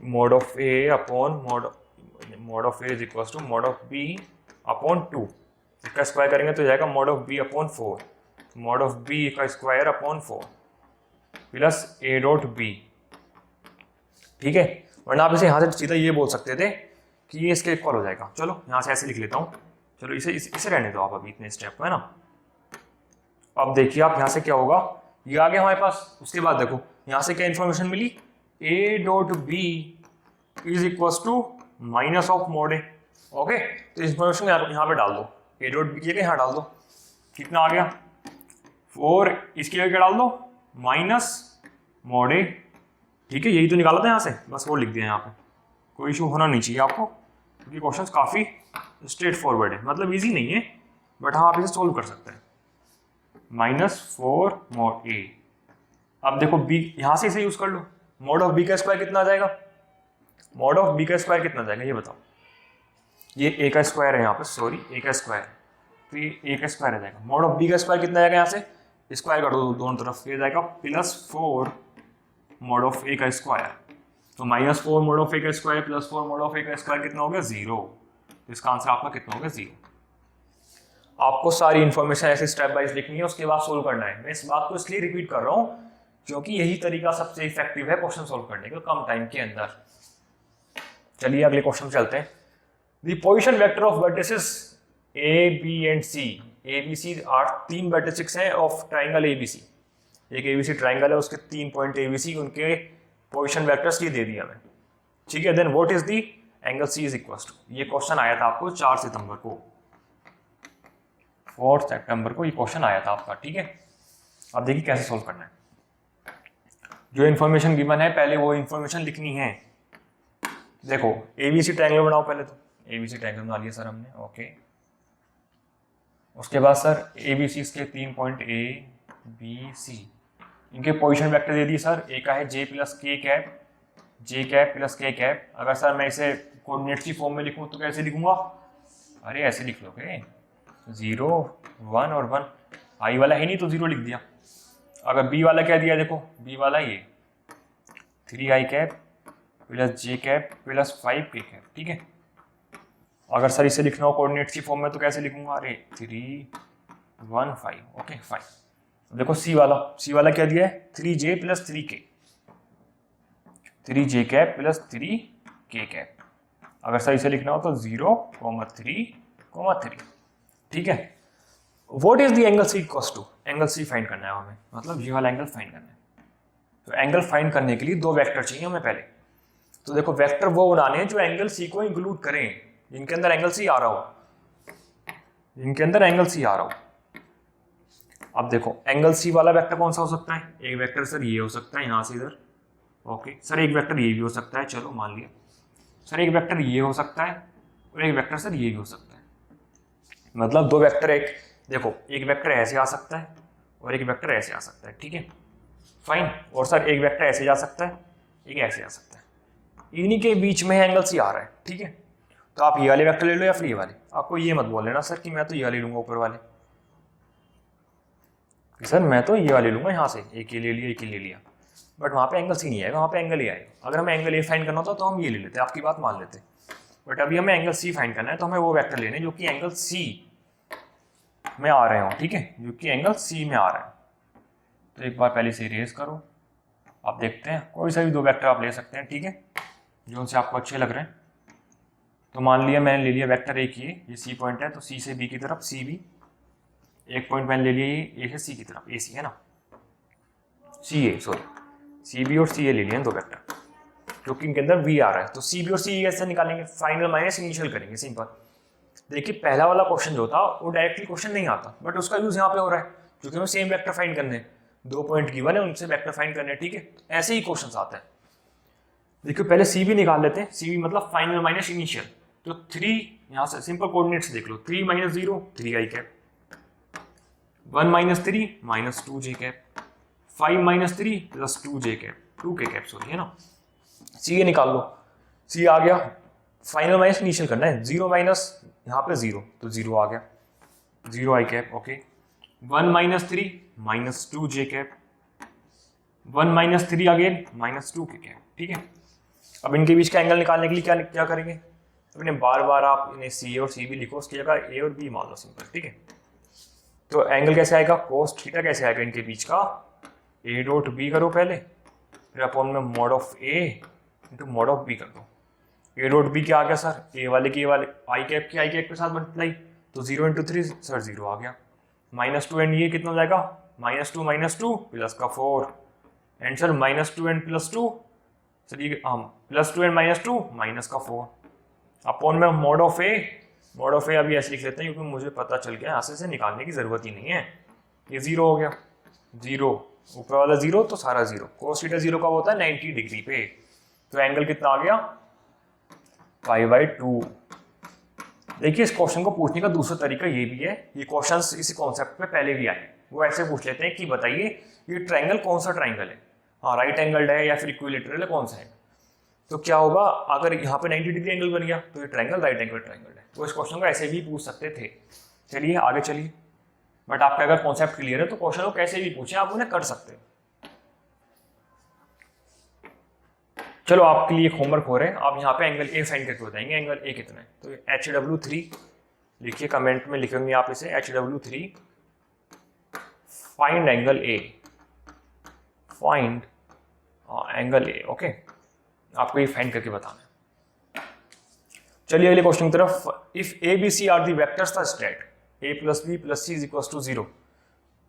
mod of a upon mod of a is equal to mod of b upon 2। इसका स्क्वायर करेंगे तो जाएगा mod of b upon 4, mod of b का square upon 4 plus a dot b। ठीक है, वरना आप इसे यहाँ से सीधा ये बोल सकते थे कि ये इसके इक्वल हो जाएगा। चलो यहाँ से ऐसे लिख लेता हूँ, चलो इसे रहने दो आप अभी इतने स्टेप है ना। अब देखिए आप यहाँ से क्या होगा, ये आ गया हमारे पास। उसके बाद देखो यहाँ से क्या इन्फॉर्मेशन मिली, a dot b is equal to minus of mod a। Okay, तो इन्फॉर्मेशन यहाँ पे डाल दो, a डॉट b की जगह यहाँ डाल दो, कितना आ गया 4, इसकी जगह डाल दो माइनस मॉड a। ठीक है, यही तो निकाला था यहाँ से, बस वो लिख दिया यहाँ पे, कोई इशू होना नहीं चाहिए आपको, क्योंकि क्वेश्चन काफ़ी स्ट्रेट फॉरवर्ड है, मतलब इजी नहीं है, बट हाँ आप इसे सोल्व कर सकते हैं। -4 मॉड a। अब देखो b, यहाँ से इसे यूज कर लो, मॉड ऑफ b का स्क्वायर कितना आ जाएगा, मॉड ऑफ b का स्क्वायर कितना आ जाएगा ये बताओ, ये a का स्क्वायर है यहाँ पे, सॉरी a का स्क्वायर, तो ये a का स्क्वायर आ जाएगा। मॉड ऑफ b का स्क्वायर कितना आएगा, यहाँ से स्क्वायर कर दो दोनों तरफ, ये जाएगा +4 मॉड ऑफ a का स्क्वायर, तो -4 mod ऑफ ए का square plus 4 mod of A का स्क्वायर कितना हो गया 0। तो इसका आंसर आपका कितना हो गया 0। आपको सारी इन्फॉर्मेशन ऐसे स्टेप वाइज लिखनी है, उसके बाद सोल्व करना है। मैं इस बात को इसलिए रिपीट कर रहा हूँ क्योंकि यही तरीका सबसे इफेक्टिव है क्वेश्चन सोल्व करने का कम टाइम के अंदर। चलिए अगले क्वेश्चन चलते हैं। The position vector of vertices A B and C, A B C 3 vertices हैं of triangle A B C. एक ए बी सी ट्राइंगल है, उसके 3 पॉइंट ए बी सी, उनके पोजीशन वेक्टर्स ये दे दिया हमें, ठीक है। Then what is the angle C is equal to, ये क्वेश्चन आया था आपको 4 सितंबर को, 4 सितंबर को ये क्वेश्चन आया था आपका, ठीक है। अब देखिए कैसे सोल्व करना है। जो इन्फॉर्मेशन गिवन है पहले वो इन्फॉर्मेशन लिखनी है। देखो एबीसी ट्रायंगल बनाओ, पहले तो एबीसी ट्रायंगल बना लिया सर हमने, ओके। उसके बाद सर एबीसी इसके 3 पॉइंट ए बी सी, इनके पोजीशन वेक्टर दे दिए सर। ए का है जे प्लस के कैप, जे कैप प्लस के कैप। अगर सर मैं इसे कोऑर्डिनेट्स की फॉर्म में लिखूं तो कैसे लिखूंगा, अरे ऐसे लिख लोगे 0 1 और 1, आई वाला है नहीं तो 0 लिख दिया। अगर बी वाला क्या दिया, देखो बी वाला ये 3 आई cap plus J cap plus 5 के कैप, ठीक है। अगर सर इसे लिखना हो कोऑर्डिनेट्स की फॉर्म में तो कैसे लिखूंगा, अरे 3 1 5, ओके फाइन। देखो सी वाला क्या दिया है 3j plus 3k, 3j cap plus 3k cap. अगर सर इसे लिखना हो तो 0, 3, 3, ठीक है। What is the angle C equals to, angle C find करना है हमें, मतलब ये वाला एंगल फाइंड करना है। तो एंगल फाइंड करने के लिए 2 वेक्टर चाहिए हमें पहले। तो देखो वेक्टर वो बनाने हैं जो एंगल सी को इंक्लूड करें, जिनके अंदर एंगल सी आ रहा हो, जिनके अंदर एंगल सी आ रहा हो। अब देखो एंगल सी वाला वेक्टर कौन सा हो सकता है, एक वेक्टर सर ये हो सकता है यहाँ से इधर, ओके। सर एक वेक्टर ये भी हो सकता है, चलो मान लिया। सर एक वेक्टर ये हो सकता है और एक वेक्टर सर ये भी हो सकता है। मतलब 2 वेक्टर, एक देखो एक वेक्टर ऐसे आ सकता है और एक वेक्टर ऐसे आ सकता है, ठीक है फाइन। और सर एक वेक्टर ऐसे जा सकता है, एक ऐसे आ सकता है। इन्हीं के बीच में एंगल सी आ रहा है, ठीक है। तो आप ये वाले वेक्टर ले लो या फिर ये वाले। आपको ये मत बोल लेना सर कि मैं तो ये वाले लूंगा ऊपर वाले, सर मैं तो ये वाले लूंगा यहाँ से, एक ये ले लिया एक ये ले लिया, बट वहाँ पे एंगल सी नहीं आएगा, वहाँ पे एंगल ए आएगा। अगर हमें एंगल ए फाइंड करना होता तो हम ये ले लेते, आपकी बात मान लेते। बट अभी हमें एंगल सी फाइंड करना है तो हमें वो वेक्टर लेने जो कि एंगल सी में आ रहे हो, ठीक है, जो कि एंगल सी में आ रहे हैं। तो एक बार पहले से इरेज करो, आप देखते हैं कोई सा भी 2 वेक्टर आप ले सकते हैं, ठीक है, जो उनसे आपको अच्छे लग रहे हैं। तो मान लिया मैंने ले लिया वेक्टर एक ये सी पॉइंट है तो सी से बी की तरफ सी बी, एक पॉइंट मैंने ले लिया ये ए से सी की तरफ ए सी है ना, सी ए सॉरी सी बी और सी ए ले लिए 2 वेक्टर जो कि इनके अंदर वी आ रहा है। तो सी बी और सी ए कैसे निकालेंगे, फाइनल माइनस इनिशियल करेंगे, सिंपल। देखिए पहला वाला क्वेश्चन जो था वो डायरेक्टली क्वेश्चन नहीं आता, बट उसका यूज यहाँ पे हो रहा है क्योंकि हमें सेम वेक्टर फाइंड करने हैं, 2 पॉइंट गिवन है उनसे वेक्टर फाइंड करने हैं, ठीक है। ऐसे ही क्वेश्चन आते हैं। देखिए पहले सी बी निकाल लेते हैं, सी बी मतलब फाइनल माइनस इनिशियल। तो 3 यहाँ से सिंपल कोऑर्डिनेट्स देख लो, 3 - 0 3 आई cap, 1 - 3 -2 J cap, 5 - 3 + 2 J cap 2 के कैप सॉरी है ना। सी ए निकाल लो, सी आ गया, फाइनल माइनस इनिशियल करना है, 0 माइनस यहाँ पे 0 तो 0 आ गया, 0 आई cap, okay. 1 - 3 -2 J cap, 1 - 3 again -2 के कैप, ठीक है। अब इनके बीच का एंगल निकालने के लिए क्या करेंगे, तो इन्हें बार बार आप इन्हें सी ए और सी बी लिखो, उसकी जगह ए और बी मान लो सिंपल, ठीक है। तो एंगल कैसे आएगा, कोस थीटा कैसे आएगा इनके बीच का, ए डॉट बी करो पहले, फिर अपॉन में mod of A into mod of B कर दो। ए डॉट बी क्या आ गया सर, ए वाले की वाले आई कैप की आई कैप के साथ मल्टीप्लाई, तो 0 × 3 सर 0 आ गया, -2 एंड ये कितना हो जाएगा, -2 प्लस का 4 एंड सर -2 एंड +2 सर ये +2 एंड -2 माइनस का 4 अपॉन में मॉड ऑफ ए अभी ऐसे लिख लेते हैं क्योंकि मुझे पता चल गया यहाँ से निकालने की जरूरत ही नहीं है। ये 0 हो गया, 0 ऊपर वाला 0 तो सारा 0, कोस थीटा 0 का होता है 90 डिग्री पे। तो एंगल कितना आ गया π/2। देखिए इस क्वेश्चन को पूछने का दूसरा तरीका ये भी है, ये क्वेश्चंस इसी कॉन्सेप्ट पे पहले भी आए, वो ऐसे पूछ लेते हैं कि बताइए ये ट्रायंगल कौन सा ट्रायंगल है, हाँ राइट एंगल्ड है या फिर इक्विलेटरल है, कौन सा है। तो क्या होगा अगर यहाँ पे 90 डिग्री एंगल बन गया तो ये ट्रायंगल राइट एंगल ट्रायंगल है। तो इस क्वेश्चन को ऐसे भी पूछ सकते थे। चलिए आगे चलिए, बट आपका अगर कॉन्सेप्ट क्लियर है तो क्वेश्चन को कैसे भी पूछे आप उन्हें कर सकते हैं। चलो आपके लिए एक होमवर्क हो रहा है, आप यहाँ पे एंगल ए फाइंड करके बताएंगे एंगल ए कितना है। तो HW3 लिखिए, कमेंट में लिखेंगे आप इसे, HW3 find angle A, find angle A. Okay, आपको ये फाइंड करके बताना है। चलिए अगले क्वेश्चन की तरफ। If A B C are the vectors the state a plus B plus C is equal to 0,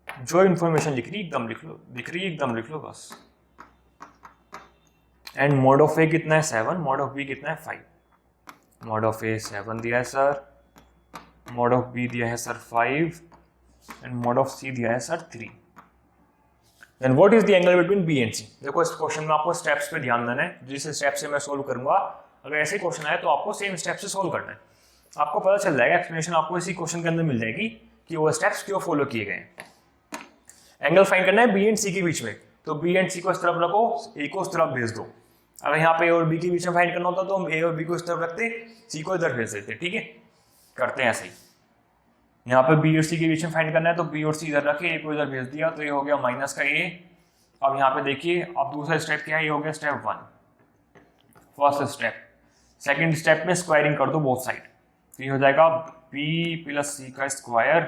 जो इंफॉर्मेशन लिख रही एकदम लिख लो, दिख रही एकदम लिख लो बस। एंड मॉड ऑफ ए कितना है 7, मॉड ऑफ बी कितना है 5। मॉड ऑफ ए 7 दिया है सर, मॉड ऑफ बी दिया है sir 5 and mod of C दिया है sir 3। Then what is the angle between B and C. देखो इस क्वेश्चन में आपको स्टेप्स पे ध्यान देना है, जिस स्टेप से मैं सोल्व करूंगा, अगर ऐसे क्वेश्चन आए तो आपको सेम स्टेप से सोल्व करना है। आपको पता चल जाएगा, एक्सप्लेनेशन आपको इसी क्वेश्चन के अंदर मिल जाएगी कि वो स्टेप्स क्यों फॉलो किए गए हैं। एंगल फाइंड करना है बी एंड सी के बीच में, तो बी एंड सी को इस तरफ रखो, ए को उस तरफ भेज दो। अगर यहाँ पे ए और बी के बीच में फाइंड करना होता तो हम ए और बी को इस तरफ रखते, सी को इधर भेज देते। ठीक है, करते हैं ऐसे ही। यहाँ पे बी और सी के बीच में फाइंड करना है तो बी और सी इधर रखे, ए को इधर भेज दिया, तो ये हो गया माइनस का ए। अब यहाँ पे देखिए, अब दूसरा स्टेप क्या है, ये हो गया step 1 first step. Second step में स्क्वायरिंग कर दो बोथ साइड, तो ये हो जाएगा बी प्लस सी का स्क्वायर,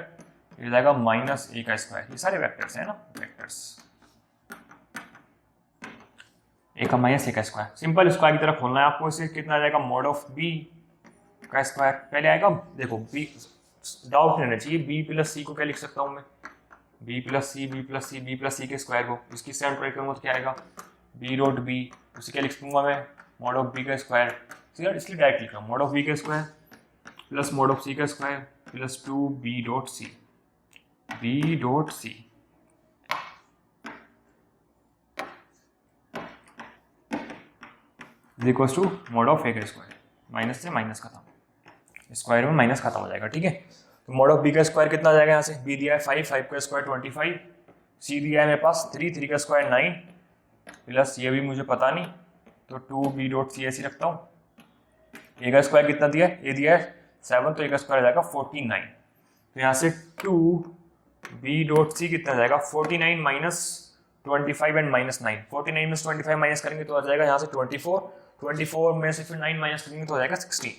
ये हो जाएगा माइनस ए का स्क्वायर। ये सारे वेक्टर्स है ना, वेक्टर्स ए का माइनस ए का स्क्वायर। सिंपल स्क्वायर की तरफ खोलना है आपको। इसे कितना आ जाएगा, मॉड ऑफ बी का स्क्वायर पहले आएगा। देखो बी, डाउट नहीं रहना चाहिए, बी प्लस सी को क्या लिख सकता हूँ मैं, बी प्लस सी, बी प्लस सी, बी प्लस सी के स्क्वायर को इसकी सेंट्राइड करूँगा तो क्या आएगा, बी डॉट बी, उसे क्या लिख दूंगा मैं, मॉड ऑफ बी का स्क्वायर। इसलिए डायरेक्ट लिख रहा हूँ, मॉड ऑफ बी का square plus mod of C का square plus 2 B dot C, B dot C. Equals to mod of A का स्क्वायर, माइनस से माइनस खत्म, स्क्वायर में माइनस खत्म हो जाएगा। ठीक है, तो मॉड ऑफ बी का स्क्वायर कितना आ जाएगा, यहाँ से बी दिया है 5, 5 का स्क्वायर 25, सी दिया है मेरे पास 3, 3 का स्क्वायर 9, प्लस ये भी मुझे पता नहीं तो 2 बी डॉट सी ऐसे रखता हूँ। ए का स्क्वायर कितना दिया है, ए दिया है 7, तो ए का स्क्वायर आ जाएगा 49। तो यहाँ से 2 बी डॉट सी कितना आ जाएगा, 49 माइनस 25 एंड माइनस 9, 49 में से 25 माइनस करेंगे तो आ जाएगा यहाँ से 24, 24 में से फिर 9 माइनस करेंगे तो आ जाएगा 16।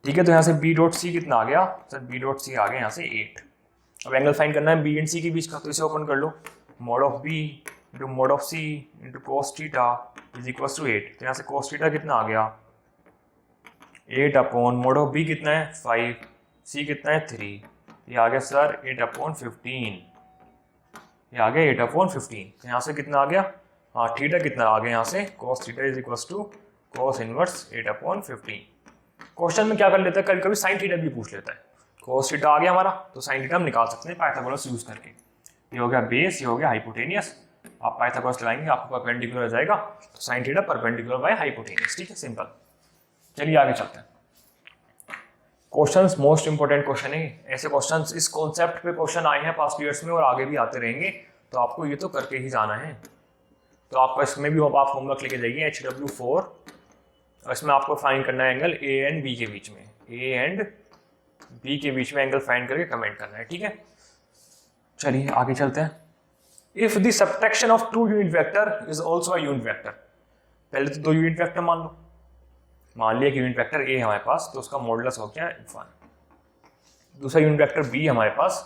ठीक है, तो यहाँ से बी डॉट सी कितना आ गया सर, बी डॉट सी आ गया यहाँ से 8। अब एंगल फाइंड करना है बी एंड सी के बीच का, तो इसे ओपन कर लो, mod of B into mod of C into cos theta is equal to 8। तो यहाँ से कोस थीटा कितना आ गया 8 अपॉन मॉड ऑफ बी कितना है 5, सी कितना है 3, ये आ गया सर 8 अपॉन 15, ये आ गया 8 अपॉन 15। तो यहाँ से कितना आ गया, हाँ थीटा कितना आ गया यहाँ से, cos theta is equal to cos inverse 8 upon 15। Question में क्या कर लेता है, कभी कभी साइन थीटा भी पूछ लेता है। कोस थीटा आ गया हमारा, तो साइन थीटा हम निकाल सकते हैं पाइथागोरस यूज करके। ये हो गया बेस, ये हो गया हाइपोटेनियस। आप पाइथागोरस लगाएंगे आपको परपेंडिकुलर आ जाएगा, तो sine theta perpendicular by hypotenuse. ठीक है, सिंपल। चलिए आगे चलते हैं। क्वेश्चंस मोस्ट इंपोर्टेंट क्वेश्चन है। ऐसे क्वेश्चंस इस कॉन्सेप्ट पे क्वेश्चन आए हैं पास्ट ईयर्स में और आगे भी आते रहेंगे, तो आपको ये तो करके ही जाना है। तो आपको इसमें भी आप होमवर्क लेके जाइए HW4, और इसमें आपको फाइंड करना है एंगल ए एंड बी के बीच में, ए एंड बी के बीच में एंगल फाइंड करके कमेंट करना है। ठीक है, चलिए आगे चलते हैं। If the subtraction of 2 unit vector is also a unit vector. पहले तो 2 यूनिट वेक्टर मान लो, मान लिया कि यूनिट वेक्टर ए हमारे पास, तो उसका मॉडुलस हो गया 1। दूसरा यूनिट वेक्टर बी हमारे पास,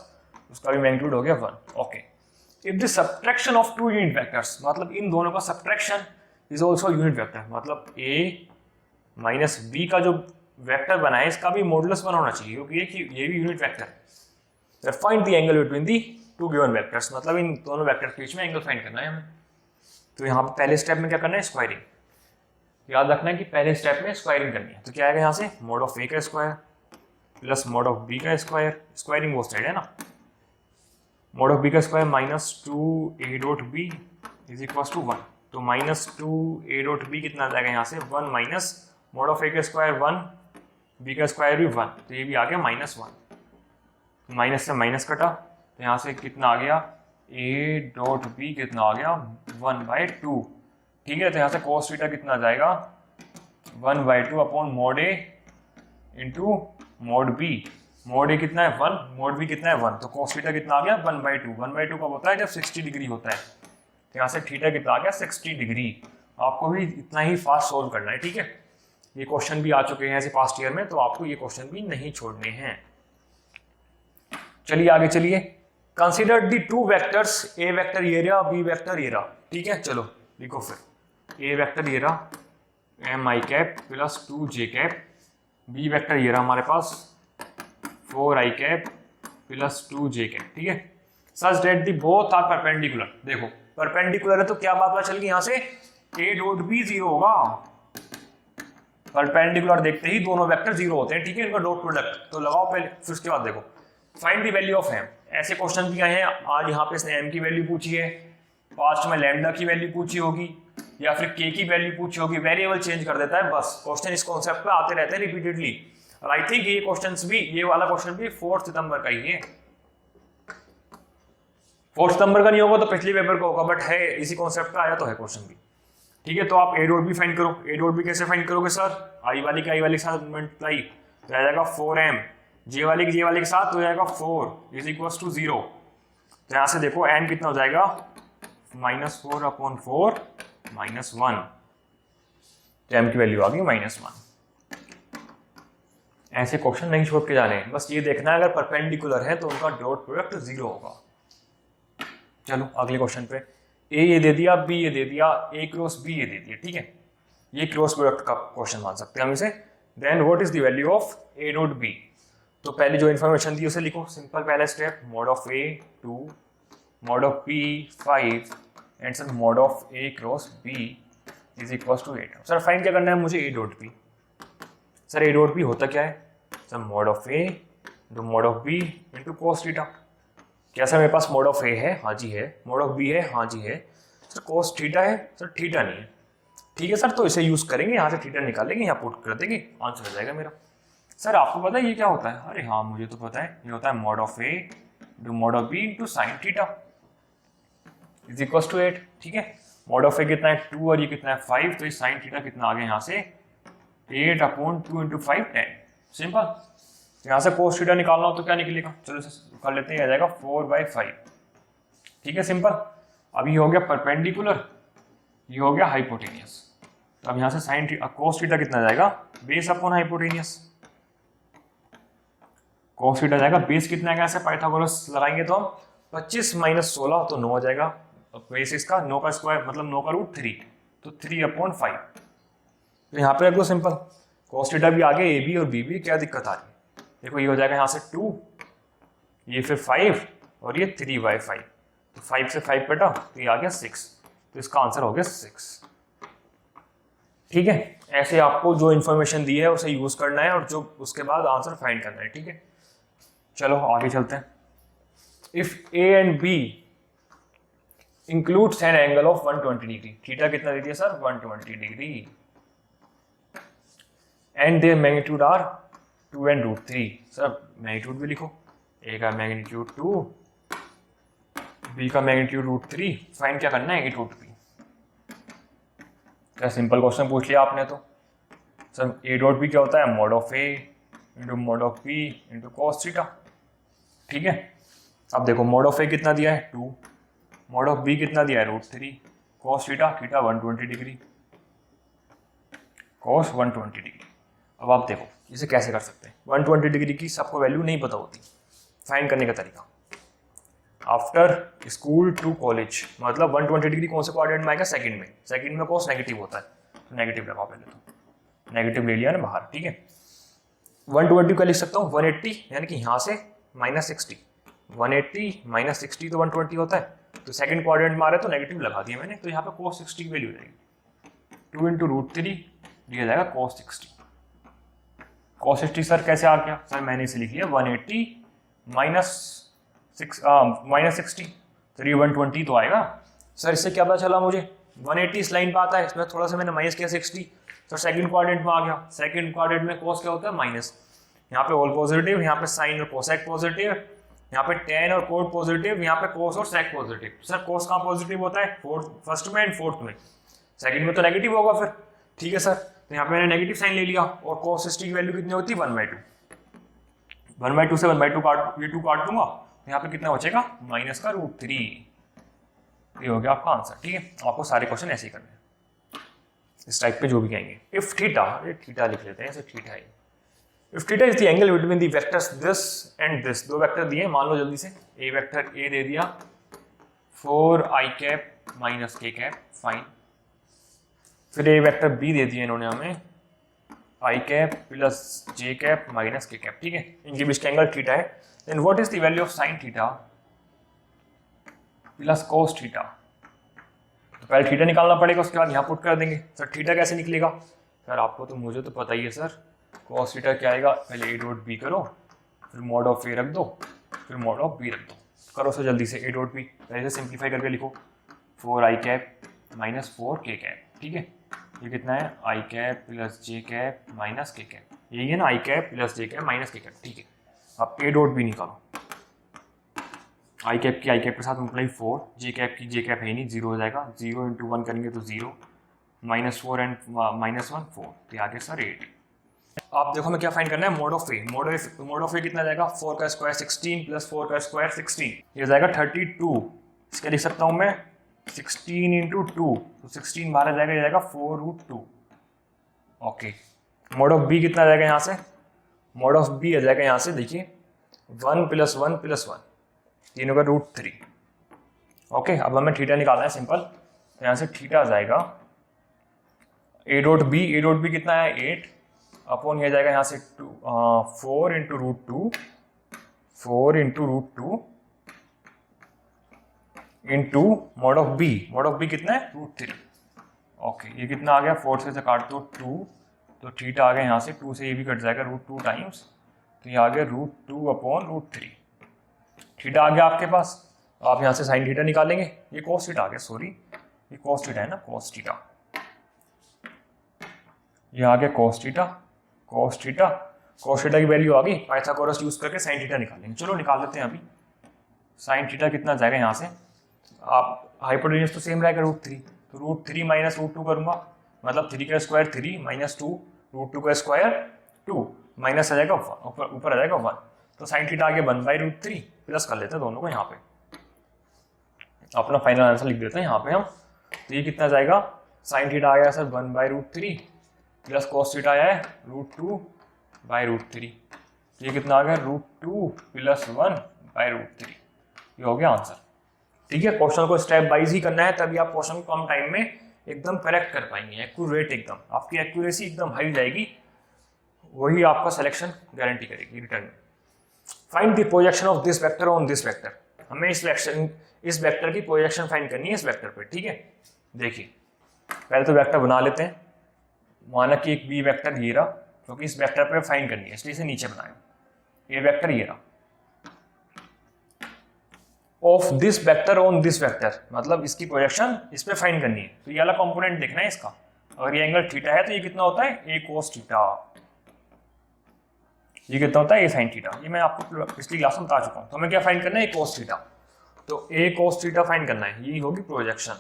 उसका भी मैग्नीट्यूड हो गया 1। Okay, if the subtraction of 2 unit vectors, मतलब इन दोनों का subtraction is also unit vector, मतलब ए माइनस बी का जो वेक्टर बना है इसका भी मॉडुलस 1 होना चाहिए, क्योंकि ये भी यूनिट वेक्टर है। Find the angle between the 2 given vectors, मतलब इन दोनों वेक्टर्स के बीच में एंगल फाइंड करना है हमें। तो यहाँ पे पहले स्टेप में क्या करना है, स्क्वायरिंग। याद रखना है कि पहले स्टेप में स्क्वायरिंग करनी है। तो क्या आएगा यहाँ से, मॉड ऑफ ए का square plus mod of B का स्क्वायर, स्क्वायरिंग वो साइड है ना, मॉड ऑफ बी का square minus 2 A dot B is equal to 1। तो माइनस 2 ए डॉट बी कितना आ जाएगा यहाँ से 1 माइनस मॉड ऑफ ए का स्क्वायर 1, बी का स्क्वायर भी 1, तो ये भी आ गया -1। माइनस से माइनस कटा, तो यहाँ से कितना आ गया, ए डॉट बी कितना आ गया 1/2। ठीक है, तो यहाँ से कोस थीटा कितना आ जाएगा 1/2 upon mod A into mod B. Mod ए कितना है 1, मॉड बी कितना है 1, तो कोस थीटा कितना आ गया 1/2। 1/2 कब होता है, जब 60 डिग्री होता है। तो यहाँ से थीटा कितना आ गया 60 डिग्री। आपको भी इतना ही फास्ट सोल्व करना है, ठीक है। ये क्वेश्चन भी आ चुके हैं ऐसे पास्ट ईयर में, तो आपको ये क्वेश्चन भी नहीं छोड़ने हैं। चलिए आगे चलिए। Consider the two vectors A vector ये रहा, बी वेक्टर ये रहा, ठीक है। चलो लिखो फिर, ए वेक्टर ये रहा M I cap plus 2 J cap, B vector ये रहा हमारे पास 4 I cap plus 2 J cap, ठीक है। Such that the both are perpendicular. देखो परपेंडिकुलर है तो क्या बात पता चल गई यहाँ से, ए डॉट बी 0 होगा। परपेंडिकुलर देखते ही दोनों वेक्टर 0 होते हैं, ठीक है। इनका डॉट प्रोडक्ट तो लगाओ पहले, फिर उसके बाद देखो find the value of M. ऐसे क्वेश्चन भी आए हैं, आज यहाँ पे इसने एम की वैल्यू पूछी है, पास्ट में लैम्डा की वैल्यू पूछी होगी, या फिर के की वैल्यू पूछी होगी, वेरिएबल चेंज कर देता है। बस क्वेश्चन इस कॉन्सेप्ट पे आते रहते हैं रिपीटेडली। और आई थिंक ये क्वेश्चंस भी, ये वाला क्वेश्चन भी 4 सितंबर का ही है। 4 सितंबर का नहीं होगा तो पिछले पेपर का होगा, बट है इसी कॉन्सेप्ट का आया तो है क्वेश्चन भी, ठीक है। तो आप ए डॉट बी फाइंड करो। ए डॉट बी कैसे फाइंड करोगे सर, आई वाली के साथ मल्टीप्लाई तो आ जाएगा 4m, जे वाले के साथ तो जाएगा 4 इज इक्वल टू 0। तो यहाँ से देखो m कितना हो जाएगा -4/4 -1, तो m की वैल्यू आ गई -1। ऐसे क्वेश्चन नहीं छोड़ के जाने, बस ये देखना है अगर परपेंडिकुलर है तो उनका डॉट प्रोडक्ट 0 होगा। चलो अगले क्वेश्चन पे, ए ये दे दिया, बी ये दे दिया, ए क्रॉस बी ये दे दिया, ठीक है। ये क्रॉस प्रोडक्ट का क्वेश्चन मान सकते हैं हम इसे। Then what is the value of A dot B. तो पहले जो इन्फॉर्मेशन दी उसे लिखो, सिंपल पहला step, mod of A 2, mod of B 5 and sir mod of A cross B is equal to 8। Sir find क्या करना है मुझे, A dot B. Sir A dot B होता क्या है, sir mod of A into mod of B into cos theta. क्या sir मेरे पास mod of ए है, हाँ जी है, मॉड ऑफ बी है, हाँ जी है, सर कोस थीटा है, सर थीटा नहीं है, ठीक है सर। तो इसे यूज करेंगे, यहाँ से थीटा निकालेंगे, यहाँ पुट कर देंगे, आंसर हो जाएगा मेरा। सर आपको पता है ये क्या होता है, अरे हाँ मुझे तो पता है, ये होता है mod of A into mod of B into sine theta is equal to 8, ठीक है। मॉड ऑफ ए कितना है 2 और ये कितना है 5, तो ये साइन थीटा कितना आ गया यहाँ से 8/2 इंटू 5 10, सिंपल। यहाँ से कोस थीटा निकालना हो तो क्या निकलेगा, चलो इसे कर लेते हैं, आ जाएगा 4/5, ठीक है सिंपल। अभी हो गया परपेंडिकुलर, ये हो गया हाइपोटेनियस। तो अब यहाँ से साइन कोस थीटा कितना जाएगा, base upon hypotenuse. Cos theta जाएगा बेस कितना है, ऐसे पाइथागोरस लगाएंगे तो हम 25 - 16 तो 9 हो जाएगा। बेस इसका 9 का स्क्वायर मतलब 9 का रूट 3, तो 3/5। तो यहाँ पे रख दो सिंपल, कोस थीटा भी आ गया, ए बी और बी बी, क्या दिक्कत आ रही है। देखो ये हो जाएगा यहाँ से 2, ये फिर 5 और ये 3/5, तो 5 से 5 कटा तो ये आ गया 6, तो इसका आंसर हो गया 6, ठीक है। ऐसे आपको जो इन्फॉर्मेशन दी है उसे यूज करना है और जो उसके बाद आंसर फाइंड करना है, ठीक है। चलो आगे चलते हैं। If A and B includes an angle of 120 degree, theta कितना दे दिया sir 120 degree, and their magnitude are 2 and √3। Sir magnitude भी लिखो, ए का मैग्नीट्यूड 2, बी का मैग्नीट्यूड √3, फाइंड क्या करना है ए डॉट बी। क्या सिंपल क्वेश्चन पूछ लिया आपने। तो सर ए डॉट बी क्या होता है, mod of A into mod of B into cos theta, ठीक है। अब देखो मॉड ऑफ ए कितना दिया है 2, मॉड ऑफ बी कितना दिया है √3, cos theta 120 degree, cos 120 degree. अब आप देखो इसे कैसे कर सकते हैं, 120 डिग्री की सबको वैल्यू नहीं पता होती, फाइंड करने का तरीका। आफ्टर स्कूल टू कॉलेज, मतलब 120 डिग्री कौन से क्वाड्रेंट में आएगा, सेकंड में कोस नेगेटिव होता है, तो नेगेटिव लगाओ पहले, तो नेगेटिव ले लिया ना बाहर, ठीक है। 120 का लिख सकता हूँ 180, यानी कि यहाँ से -60, 180 - 60 तो 120 होता है, तो सेकंड क्वाड्रेंट में आ रहा है तो नेगेटिव लगा दिया मैंने, तो यहाँ पे cos 60 की वैल्यू जाएगी 2 × √3, दिया जाएगा cos 60। cos 60 सर कैसे आ गया, सर मैंने इसे लिख लिया 180 -60, तो ये 120 तो आएगा। सर इससे क्या पता चला मुझे, 180 इस लाइन पे आता है, इसमें थोड़ा सा मैंने माइनस किया 60, तो सेकंड क्वाड्रेंट में आ गया। सेकंड क्वाड्रेंट में cos क्या होता है माइनस, यहाँ पे ऑल पॉजिटिव, यहाँ पे साइन और कोसेक पॉजिटिव, यहाँ पे tan और कोड पॉजिटिव, यहाँ पे cos और sec पॉजिटिव। सर cos कहाँ पॉजिटिव होता है, फर्स्ट में एंड फोर्थ में, सेकंड में तो नेगेटिव होगा फिर, ठीक है सर। तो यहाँ पे मैंने नेगेटिव साइन ले लिया, और cos 60 की वैल्यू कितनी होती है 1/2, 1/2 से 1/2 काट, ये 2 काट दूंगा, यहाँ पे कितना बचेगा माइनस का √3। ये हो गया आपका आंसर, ठीक है। आपको सारे क्वेश्चन ऐसे ही करने हैं। इस टाइप पे जो भी कहेंगे। इफ थीटा, ये थीटा लिख लेते हैं, ऐसे थीटा है। If theta is the angle between the vectors this and this, दो वेक्टर दिए, मान लो जल्दी से, ए वेक्टर ए दे दिया 4i cap minus K cap, fine. फिर ए वेक्टर बी दे दिया इन्होंने हमें I cap plus J cap minus K cap, ठीक है, इनके बीच का एंगल थीटा है। Then what is the value of sine theta plus cos theta? तो पहले थीटा निकालना पड़ेगा, उसके बाद यहाँ पुट कर देंगे। सर थीटा कैसे निकलेगा? सर आपको तो, मुझे तो पता ही है सर, कॉस थीटा क्या आएगा, पहले ए डॉट बी करो, फिर मॉड ऑफ ए रख दो, फिर मॉड ऑफ बी रख दो। करो सर जल्दी से, ए डॉट बी पहले से सिंप्लीफाई करके लिखो, 4i cap minus 4k cap, ठीक है। ये कितना है, आई cap plus J cap minus K cap, यही है ना, आई cap plus J cap minus K cap, ठीक है। अब ए डॉट बी निकालो, आई कैप की आई कैप के साथ मल्टीप्लाई 4, जे कैप की जे कैप है नहीं, 0 हो जाएगा, 0 इंटू 1 करेंगे तो 0, -4 एंड -1 4, तो आगे सर 8। आप देखो हमें क्या फाइंड करना है, mod of A. Mod of A कितना जाएगा, 4 का स्क्वायर 16 प्लस 4 का स्क्वायर 16, ये जाएगा 32। इसके लिख सकता हूँ मैं 16 इंटू 2, तो 16 बाहर आ जाएगा, ये जाएगा 4√2। ओके, मोड ऑफ बी कितना जाएगा यहाँ से, मोड ऑफ बी आ जाएगा यहाँ से, देखिए 1 प्लस 1 प्लस 1, तीनों का √3। ओके, अब हमें थीटा निकालना है सिंपल, तो यहाँ से थीटा आ जाएगा ए डॉट बी कितना है 8 अपॉन, ये जाएगा यहाँ से 4 into √2, 4 into √2 into mod of B कितना है √3। ओके, ये कितना आ गया, 4 से काट दो 2, तो थीटा आ गया यहाँ से, 2 से ये भी कट जाएगा √2 टाइम्स, तो ये आ गया √2 अपॉन √3। थीटा आ गया आपके पास, आप यहाँ से साइन थीटा निकालेंगे, ये कॉस थीटा आ गया, सॉरी ये कॉस थीटा है ना, कॉस थीटा, ये आ गया कॉस थीटा की वैल्यू आ गई, पाइथागोरस यूज करके साइन थीटा निकालेंगे। चलो निकाल लेते हैं अभी। साइन थीटा कितना जाएगा यहाँ से, आप हाइपोटेन्यूज तो सेम रहेगा √3, तो √3 माइनस √2 करूंगा, मतलब 3 का स्क्वायर 3 माइनस 2, √2 का स्क्वायर 2, माइनस आ जाएगा 1, ऊपर आ जाएगा 1, तो साइन थीटा आगे 1/√3, प्लस कर लेते हैं दोनों को यहाँ पे, अपना फाइनल आंसर लिख देते हैं यहाँ पे हम। तो ये कितना जाएगा, साइन थीटा आ गया सर 1/√3 प्लस कॉस थीटा आया है √2/√3, ये कितना आ गया √2 प्लस 1/√3, ये हो गया आंसर। ठीक है, क्वेश्चन को स्टेप वाइज ही करना है, तभी आप क्वेश्चन को कम टाइम में एकदम करेक्ट कर पाएंगे, एक्यूरेट, एकदम आपकी एक्यूरेसी एकदम हाई जाएगी, वही आपका सिलेक्शन गारंटी करेगी रिटर्न में। Find the projection of this vector on this vector, हमें इस वेक्टर की प्रोजेक्शन फाइंड करनी है इस वेक्टर पे, ठीक है। देखिए पहले तो वेक्टर बना लेते हैं, माना कि एक बी वेक्टर ये रहा, क्योंकि इस वेक्टर पे फाइंड करनी है इसलिए इसे नीचे बनाया, ये वेक्टर ये रहा, of this vector on this vector, मतलब इसकी प्रोजेक्शन इस पे फाइंड करनी है, तो ये वाला कंपोनेंट देखना है इसका, अगर ये एंगल थीटा है तो ये कितना होता है, ए कोस थीटा, ये कितना होता है, ए साइन थीटा, ये मैं आपको पिछली क्लास में बता चुका हूं। तो हमें क्या फाइंड करना है, ए कोस थीटा, तो ए कोस थीटा फाइंड करना है, ये होगी प्रोजेक्शन।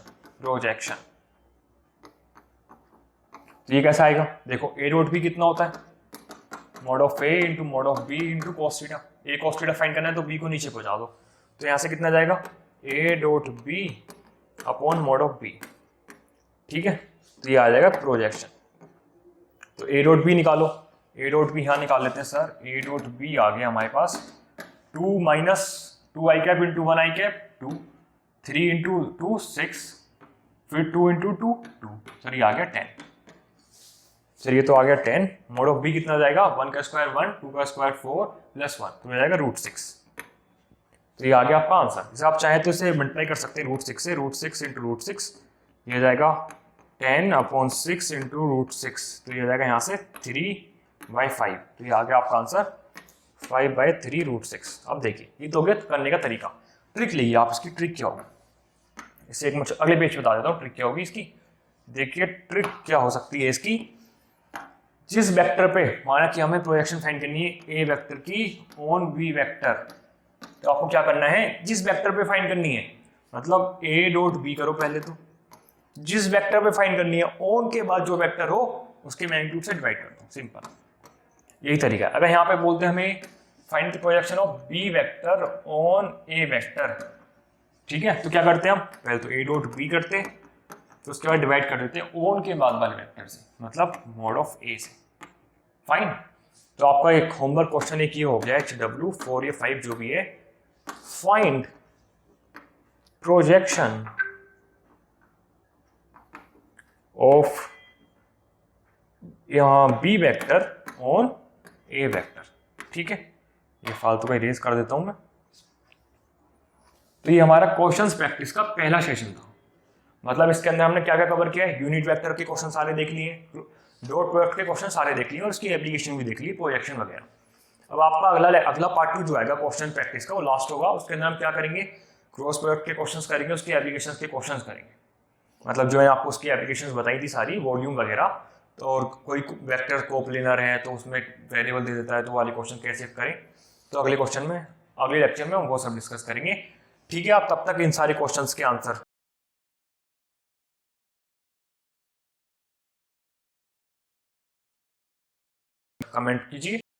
तो ये कैसा आएगा, देखो ए डॉट बी कितना होता है, mod of A into mod of B into cos theta, A cos theta find करना है तो बी को नीचे पहुंचा दो, तो यहां से कितना जाएगा, A dot B upon mod of B, ठीक है, तो ये आ जाएगा प्रोजेक्शन। तो ए डॉट बी निकालो, ए डॉट बी यहां निकाल लेते हैं सर, ए डॉट बी आ गया हमारे पास 2 minus 2i cap into 1i cap 2, 3 into 2 6, फिर 2 इंटू 2 2, सर ये आ गया 10, सर ये तो आ गया 10, मोड ऑफ बी कितना जाएगा, 1 का स्क्वायर 1, 2 का स्क्वायर 4 प्लस 1, तो ये जाएगा √6, तो ये आ गया आपका आंसर। जैसे आप चाहे तो इसे मल्टीप्लाई कर सकते हैं √6 से, √6 इंटू √6, ये जाएगा 10/6 इंटू √6, तो ये जाएगा यहाँ से 3/5, तो ये आ गया आपका आंसर 5/3√6। अब देखिए ये तो हो गया करने का तरीका, ट्रिक लीजिए आप, इसकी ट्रिक क्या होगी, इससे एक मुझे अगले पेज बता देता हूँ ट्रिक क्या होगी इसकी। देखिए ट्रिक क्या हो सकती है इसकी, जिस वेक्टर पे माना कि हमें प्रोजेक्शन फाइंड करनी है ए वेक्टर की ऑन बी वेक्टर, तो आपको क्या करना है, जिस वेक्टर पे फाइंड करनी है, मतलब ए डॉट बी करो पहले, तो जिस वेक्टर पे फाइंड करनी है ऑन के बाद जो वेक्टर हो उसके मैग्नीट्यूड से डिवाइड कर दो, सिंपल, यही तरीका है। अगर यहाँ पे बोलते हैं हमें find the projection of B vector on A vector, ठीक है, तो क्या करते हैं हम, पहले तो ए डॉट बी करते, तो उसके बाद डिवाइड कर देते हैं ओन के बाद वाले वेक्टर से, मतलब मॉड ऑफ ए से। फाइन। तो आपका एक होमवर्क क्वेश्चन एक ये हो गया HW 4 या 5 जो भी है, find projection of B vector on A vector. ठीक है, ये फालतू का इरेज कर देता हूं मैं। तो ये हमारा क्वेश्चंस प्रैक्टिस का पहला सेशन था। मतलब इसके अंदर हमने क्या क्या कवर किया है, यूनिट वेक्टर के क्वेश्चन सारे देख लिए, डॉट प्रोडक्ट के क्वेश्चन सारे देख लिए और उसकी एप्लीकेशन भी देख ली, प्रोजेक्शन वगैरह। अब आपका अगला पार्ट 2 जो आएगा क्वेश्चन प्रैक्टिस का, वो लास्ट होगा। उसके अंदर हम क्या करेंगे, क्रॉस प्रोडक्ट के क्वेश्चंस करेंगे, उसकी एप्लीकेशन के क्वेश्चंस करेंगे। मतलब जो मैंने आपको उसकी एप्लीकेशंस बताई थी सारी, वॉल्यूम वगैरह। तो और कोई वेक्टर कोप्लेनर है तो उसमें वेरिएबल दे देता है, तो वाले क्वेश्चन कैसे करें, तो अगले क्वेश्चन में, अगले लेक्चर में हम वो सब डिस्कस करेंगे। ठीक है, आप तब तक इन सारे क्वेश्चंस के आंसर कमेंट कीजिए।